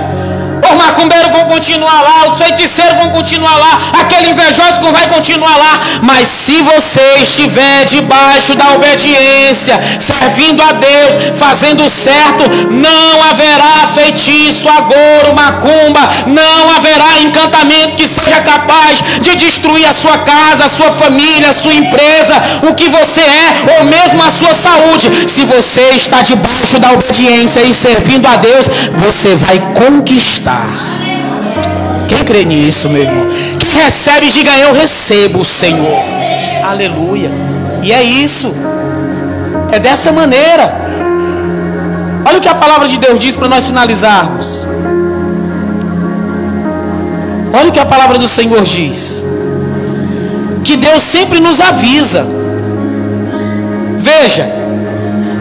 Os macumbeiros vão continuar lá, os feiticeiros vão continuar lá, aquele invejoso vai continuar lá. Mas se você estiver debaixo da obediência, servindo a Deus, fazendo o certo, não haverá feitiço, agouro, macumba, não haverá encantamento que seja capaz de destruir a sua casa, a sua família, a sua empresa, o que você é, ou mesmo a sua saúde. Se você está debaixo da obediência e servindo a Deus, você vai conquistar. Quem crê nisso, meu irmão? Quem recebe, diga: eu recebo, Senhor. Aleluia. E é isso. É dessa maneira. Olha o que a palavra de Deus diz para nós finalizarmos. Olha o que a palavra do Senhor diz. Que Deus sempre nos avisa. Veja,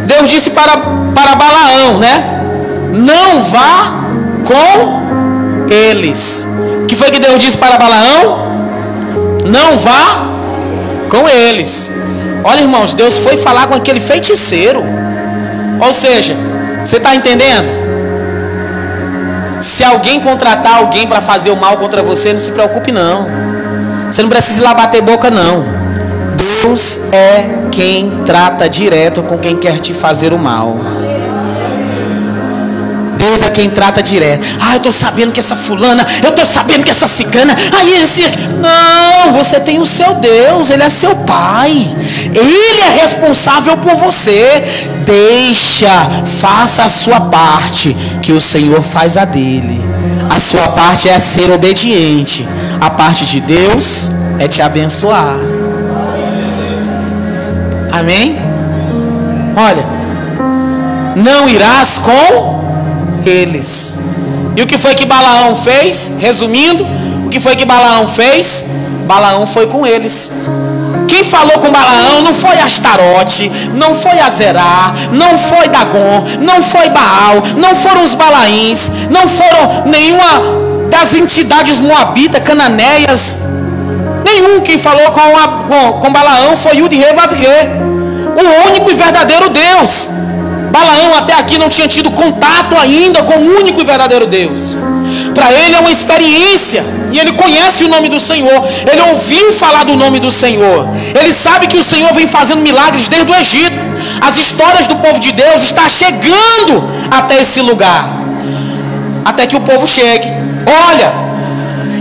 Deus disse para Balaão, né? Não vá com eles. O que foi que Deus disse para Balaão? Não vá com eles. Olha, irmãos, Deus foi falar com aquele feiticeiro. Ou seja, você está entendendo? Se alguém contratar alguém para fazer o mal contra você, não se preocupe não. Você não precisa ir lá bater boca não. Deus é quem trata direto com quem quer te fazer o mal. Deus é quem trata direto. Eu estou sabendo que essa fulana, eu estou sabendo que essa cicana, não, você tem o seu Deus, Ele é seu pai, Ele é responsável por você. Faça a sua parte, que o Senhor faz a dele. A sua parte é ser obediente, a parte de Deus é te abençoar. Amém? Olha, não irás com eles. E o que foi que Balaão fez? Resumindo, o que foi que Balaão fez? Balaão foi com eles. Quem falou com Balaão não foi Astarote, não foi Azerá, não foi Dagon, não foi Baal, não foram os Balaíns, não foram nenhuma das entidades moabitas, cananeias. Nenhum. Quem falou com Balaão foi Yud-Heh-Vav-Heh, o único e verdadeiro Deus. Balaão até aqui não tinha tido contato ainda com o único e verdadeiro Deus. Para ele é uma experiência, e ele conhece o nome do Senhor, ele ouviu falar do nome do Senhor, ele sabe que o Senhor vem fazendo milagres desde o Egito. As histórias do povo de Deus estão chegando até esse lugar, até que o povo chegue. Olha,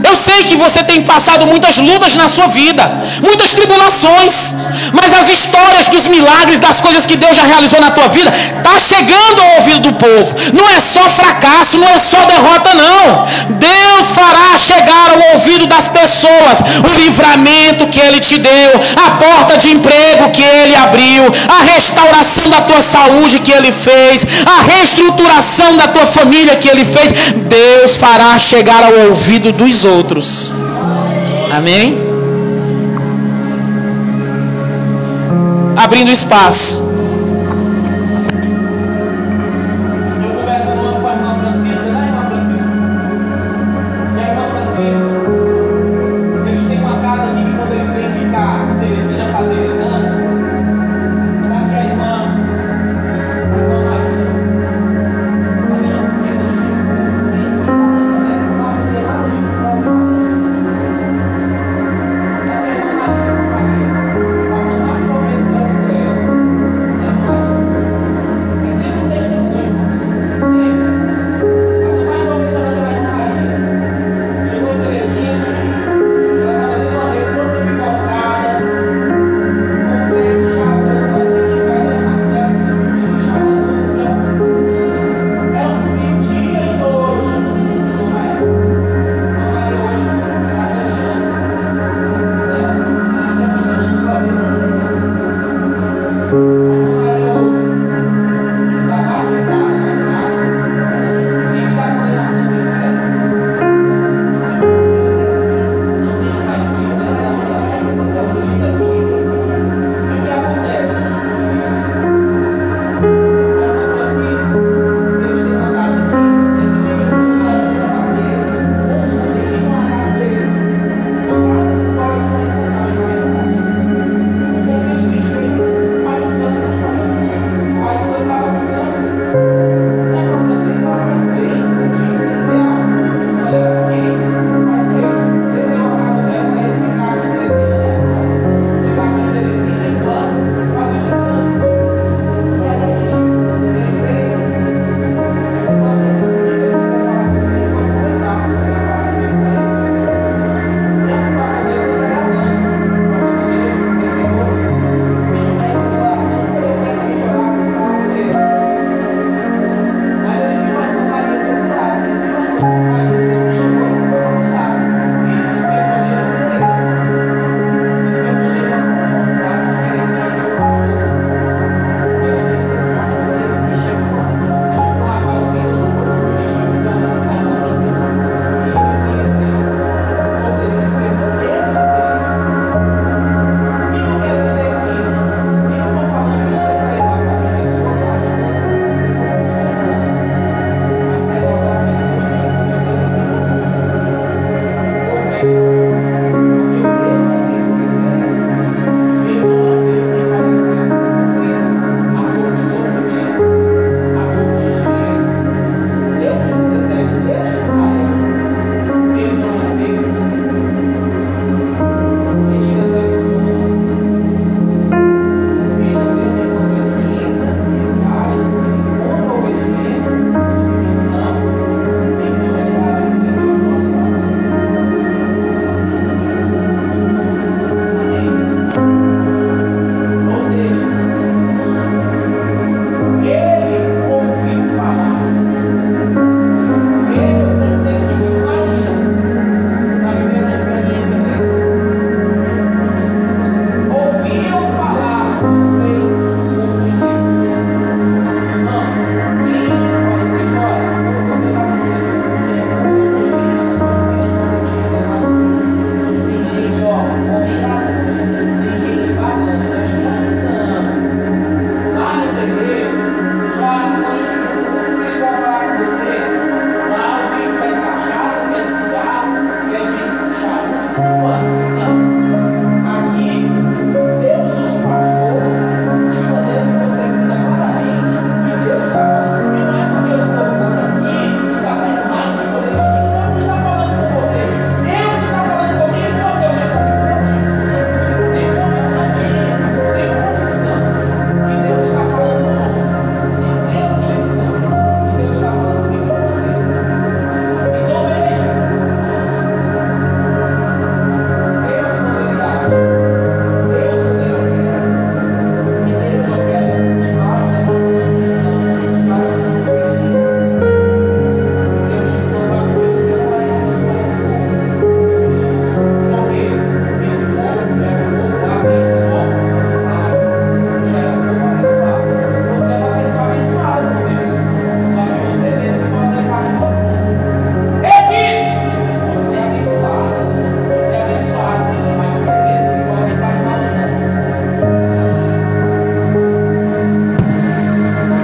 eu sei que você tem passado muitas lutas na sua vida, muitas tribulações, mas as histórias dos milagres, das coisas que Deus já realizou na tua vida, está chegando ao ouvido do povo. Não é só fracasso, não é só derrota não. Deus fará chegar ao ouvido das pessoas pessoas, o livramento que Ele te deu, a porta de emprego que Ele abriu, a restauração da tua saúde que Ele fez, a reestruturação da tua família que Ele fez, Deus fará chegar ao ouvido dos outros. Amém? Abrindo espaço. Eu conversando com a irmã Francisca, né, irmã Francisca? E a irmã Francisca, eles têm uma casa aqui que quando eles vêm ficar em Teresina fazer exames, tá aqui a irmã Maria.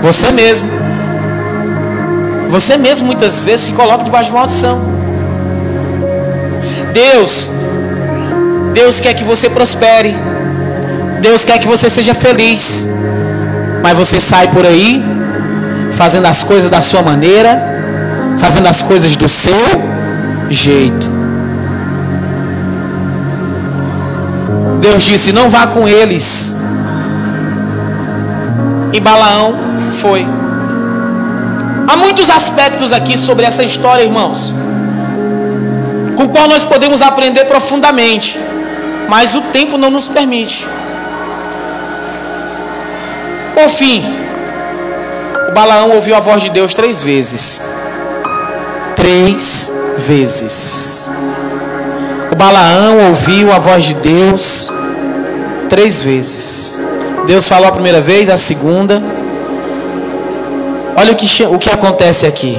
Você mesmo. Você mesmo muitas vezes se coloca debaixo de maldição. Deus quer que você prospere. Deus quer que você seja feliz. Mas você sai por aí fazendo as coisas da sua maneira, fazendo as coisas do seu jeito. Deus disse: não vá com eles. E Balaão foi. Há muitos aspectos aqui sobre essa história, irmãos, com o qual nós podemos aprender profundamente, mas o tempo não nos permite. Por fim, o Balaão ouviu a voz de Deus 3 vezes. 3 vezes. O Balaão ouviu a voz de Deus 3 vezes. Deus falou a primeira vez, a segunda. Olha o que acontece aqui.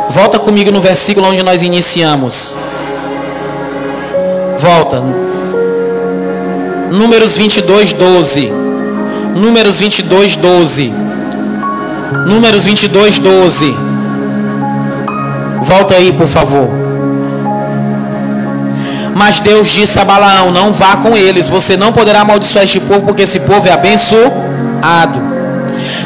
Volta comigo no versículo onde nós iniciamos. Volta. Números 22, 12. Números 22, 12. Números 22, 12. Volta aí, por favor. Mas Deus disse a Balaão: não vá com eles. Você não poderá amaldiçoar este povo, porque esse povo é abençoado.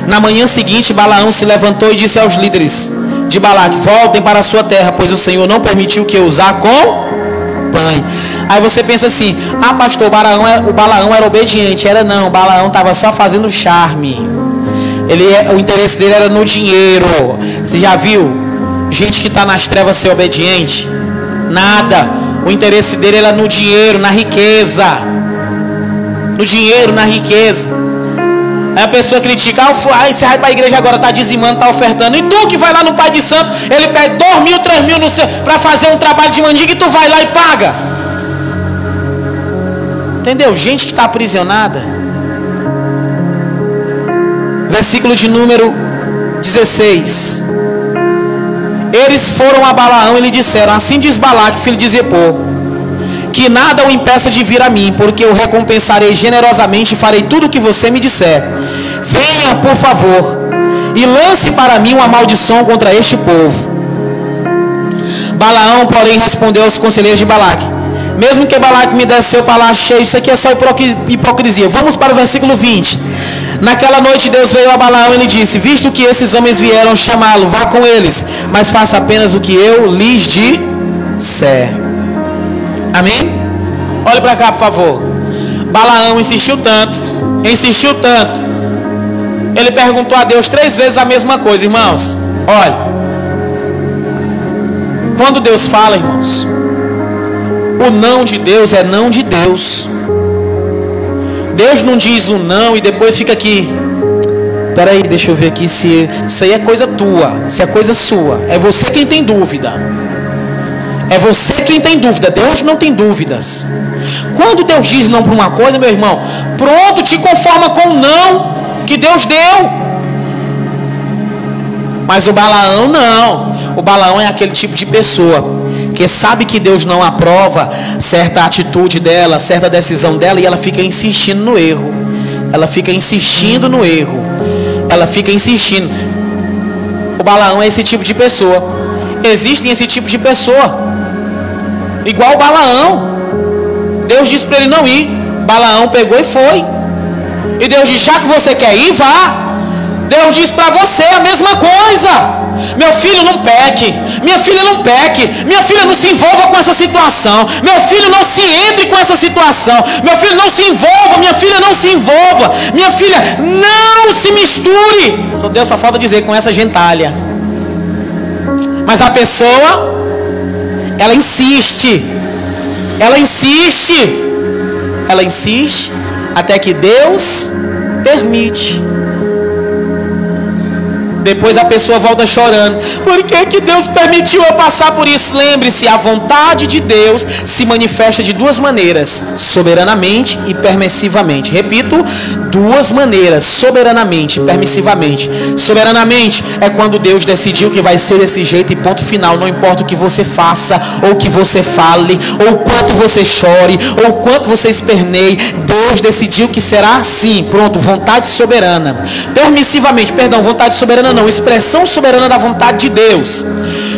Na manhã seguinte, Balaão se levantou e disse aos líderes de Balaque: voltem para a sua terra, pois o Senhor não permitiu que eu os acompanhe. Aí você pensa assim: ah, pastor, o Balaão era obediente. Era não, o Balaão estava só fazendo charme. O interesse dele era no dinheiro. Você já viu gente que está nas trevas ser obediente? Nada. O interesse dele era no dinheiro, na riqueza. No dinheiro, na riqueza. Aí a pessoa critica: ah, esse vai para a igreja agora, está dizimando, está ofertando. E tu que vai lá no Pai de Santo, ele pede 2 mil, 3 mil para fazer um trabalho de mandiga, e tu vai lá e paga. Entendeu? Gente que está aprisionada. Versículo de número 16. Eles foram a Balaão e lhe disseram: assim diz Balaque, filho de Zippor, que nada o impeça de vir a mim, porque eu recompensarei generosamente e farei tudo o que você me disser. Venha, por favor, e lance para mim uma maldição contra este povo. Balaão, porém, respondeu aos conselheiros de Balaque: mesmo que Balaque me desse seu palácio cheio, isso aqui é só hipocrisia. Vamos para o versículo 20. Naquela noite Deus veio a Balaão e lhe disse: visto que esses homens vieram chamá-lo, vá com eles, mas faça apenas o que eu lhes disser. Amém? Olhe para cá, por favor. Balaão insistiu tanto. Ele perguntou a Deus 3 vezes a mesma coisa, irmãos. Olha, quando Deus fala, irmãos, o não de Deus é não de Deus. Deus não diz o não e depois fica aqui: peraí, deixa eu ver aqui se isso aí é coisa tua, se é coisa sua. É você quem tem dúvida. É você quem tem dúvida. Deus não tem dúvidas. Quando Deus diz não para uma coisa, meu irmão, pronto, te conforma com o não que Deus deu. Mas o Balaão não. O Balaão é aquele tipo de pessoa que sabe que Deus não aprova certa atitude dela, certa decisão dela, e ela fica insistindo no erro. Ela fica insistindo no erro. Ela fica insistindo. O Balaão é esse tipo de pessoa. Existem esse tipo de pessoa. Igual o Balaão. Deus disse para ele não ir. Balaão pegou e foi. E Deus disse: já que você quer ir, vá. Deus diz para você a mesma coisa: meu filho, não peque. Minha filha, não peque. Minha filha, não se envolva com essa situação. Meu filho, não se entre com essa situação. Meu filho, não se envolva. Minha filha, não se envolva. Minha filha, não se misture. Só Deus só falta dizer: com essa gentalha. Mas a pessoa, ela insiste. Ela insiste. Ela insiste até que Deus permite. Depois a pessoa volta chorando. Por que que Deus permitiu eu passar por isso? Lembre-se, a vontade de Deus se manifesta de duas maneiras: soberanamente e permissivamente. Repito, duas maneiras: soberanamente e permissivamente. Soberanamente é quando Deus decidiu que vai ser desse jeito e ponto final. Não importa o que você faça, ou o que você fale, ou o quanto você chore, ou o quanto você esperneie, Deus decidiu que será assim. Pronto, vontade soberana. Permissivamente, perdão, vontade soberana não, expressão soberana da vontade de Deus.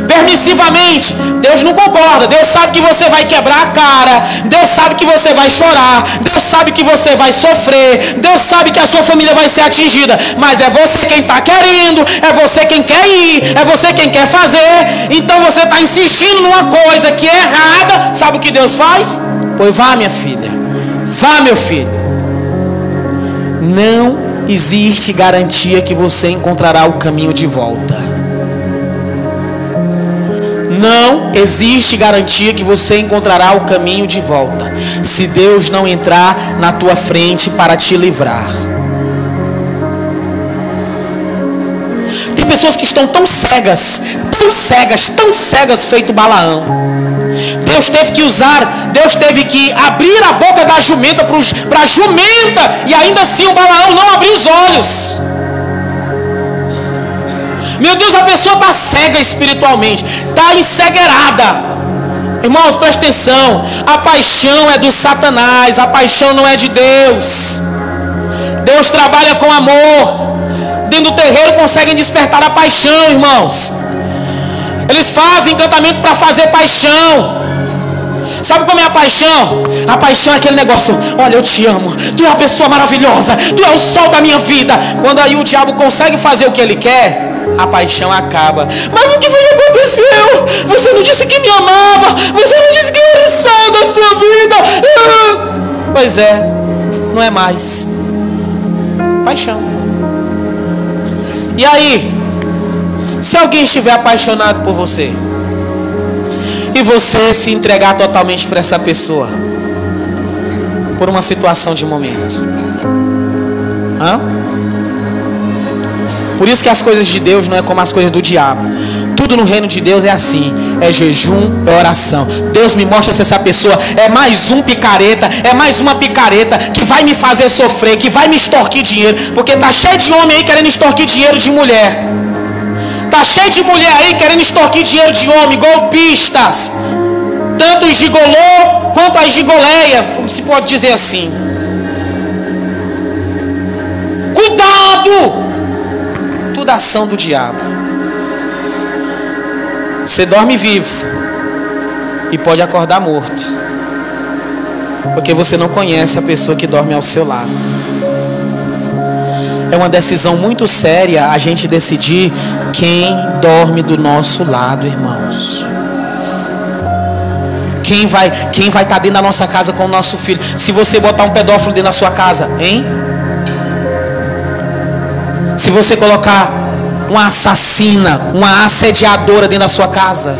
Permissivamente, Deus não concorda. Deus sabe que você vai quebrar a cara, Deus sabe que você vai chorar, Deus sabe que você vai sofrer, Deus sabe que a sua família vai ser atingida, mas é você quem está querendo, é você quem quer ir, é você quem quer fazer. Então você está insistindo numa coisa que é errada. Sabe o que Deus faz? Pois vá, minha filha, vá, meu filho. Não existe garantia que você encontrará o caminho de volta. Não existe garantia que você encontrará o caminho de volta, se Deus não entrar na tua frente para te livrar. Tem pessoas que estão tão cegas, feito Balaão. Deus teve que abrir a boca da jumenta para a jumenta, e ainda assim o Balaão não abriu os olhos. Meu Deus, a pessoa está cega espiritualmente, está encegueirada. Irmãos, presta atenção. A paixão é do Satanás, a paixão não é de Deus. Deus trabalha com amor. Dentro do terreiro conseguem despertar a paixão, irmãos. Eles fazem encantamento para fazer paixão. Sabe como é a paixão? A paixão é aquele negócio: olha, eu te amo, tu é uma pessoa maravilhosa, tu é o sol da minha vida. Quando aí o diabo consegue fazer o que ele quer, a paixão acaba. Mas o que foi que aconteceu? Você não disse que me amava, você não disse que eu era o sol da sua vida. Pois é, não é mais. Paixão. E aí, se alguém estiver apaixonado por você e você se entregar totalmente para essa pessoa por uma situação de momento, por isso que as coisas de Deus não é como as coisas do diabo. Tudo no reino de Deus é assim: é jejum, é oração. Deus me mostra se essa pessoa é mais um picareta, é mais uma picareta que vai me fazer sofrer, que vai me extorquir dinheiro. Porque tá cheio de homem aí querendo extorquir dinheiro de mulher. Tá cheio de mulher aí querendo extorquir dinheiro de homem, golpistas. Tanto os gigolô quanto as gigoleias, como se pode dizer assim. Cuidado! Tudo ação do diabo. Você dorme vivo e pode acordar morto, porque você não conhece a pessoa que dorme ao seu lado. É uma decisão muito séria a gente decidir quem dorme do nosso lado, irmãos. Quem vai estar dentro da nossa casa com o nosso filho? Se você botar um pedófilo dentro da sua casa, hein? Se você colocar uma assassina, uma assediadora dentro da sua casa,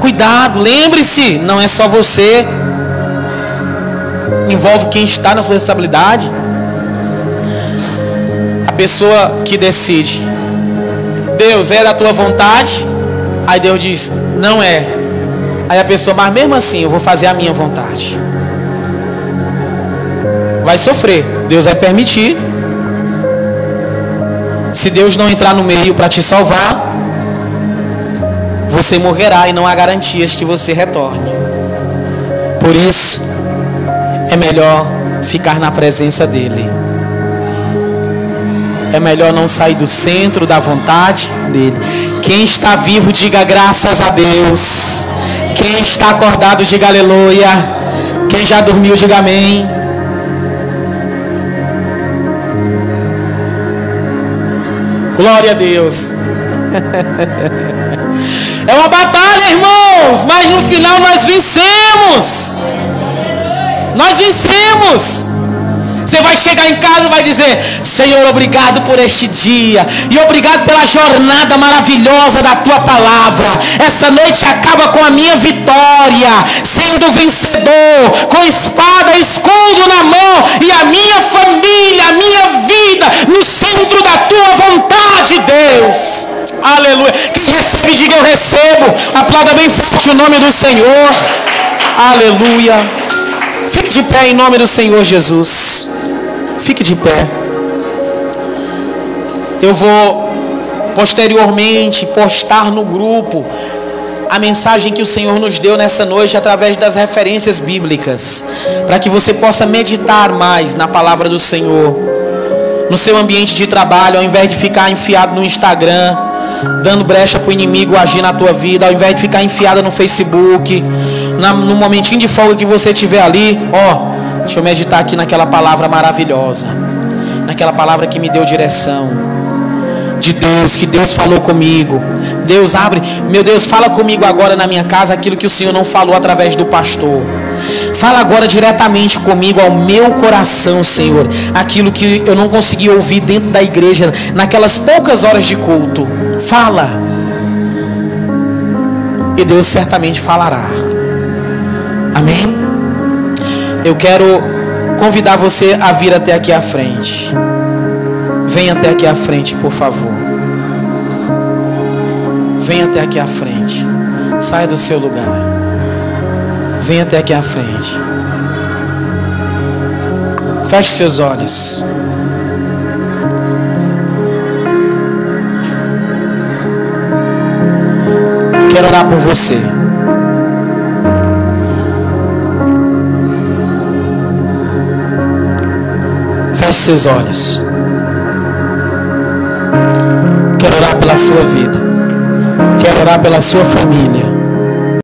cuidado, lembre-se, não é só você, envolve quem está na sua responsabilidade. A pessoa que decide: Deus, é da tua vontade? Aí Deus diz: não é. Aí a pessoa: mas mesmo assim eu vou fazer a minha vontade. Vai sofrer, Deus vai permitir. Se Deus não entrar no meio para te salvar, você morrerá e não há garantias que você retorne. Por isso, é melhor ficar na presença dEle. É melhor não sair do centro da vontade dEle. Quem está vivo, diga graças a Deus. Quem está acordado, diga aleluia. Quem já dormiu, diga amém. Glória a Deus. É uma batalha, irmãos, mas no final nós vencemos. Nós vencemos. Você vai chegar em casa e vai dizer: Senhor, obrigado por este dia, e obrigado pela jornada maravilhosa da tua palavra. Essa noite acaba com a minha vitória, sendo vencedor, com espada e escudo na mão, e a minha família, a minha vida no centro da tua vontade. de Deus. Aleluia. Quem recebe, diga eu recebo. Aplauda bem forte o nome do Senhor. Aleluia. Fique de pé em nome do Senhor Jesus. Fique de pé. Eu vou posteriormente postar no grupo a mensagem que o Senhor nos deu nessa noite através das referências bíblicas, para que você possa meditar mais na palavra do Senhor no seu ambiente de trabalho, ao invés de ficar enfiado no Instagram, dando brecha para o inimigo agir na tua vida, ao invés de ficar enfiada no Facebook, no momentinho de folga que você tiver ali, deixa eu meditar aqui naquela palavra maravilhosa, naquela palavra que me deu direção de Deus, que Deus falou comigo. Deus abre, meu Deus, fala comigo agora na minha casa aquilo que o Senhor não falou através do pastor. Fala agora diretamente comigo ao meu coração, Senhor, aquilo que eu não consegui ouvir dentro da igreja naquelas poucas horas de culto. Fala. E Deus certamente falará. Amém? Eu quero convidar você a vir até aqui à frente. Venha até aqui à frente, por favor. Venha até aqui à frente. Saia do seu lugar. Venha até aqui à frente. Feche seus olhos. Quero orar por você. Feche seus olhos. Quero orar pela sua vida. Quero orar pela sua família.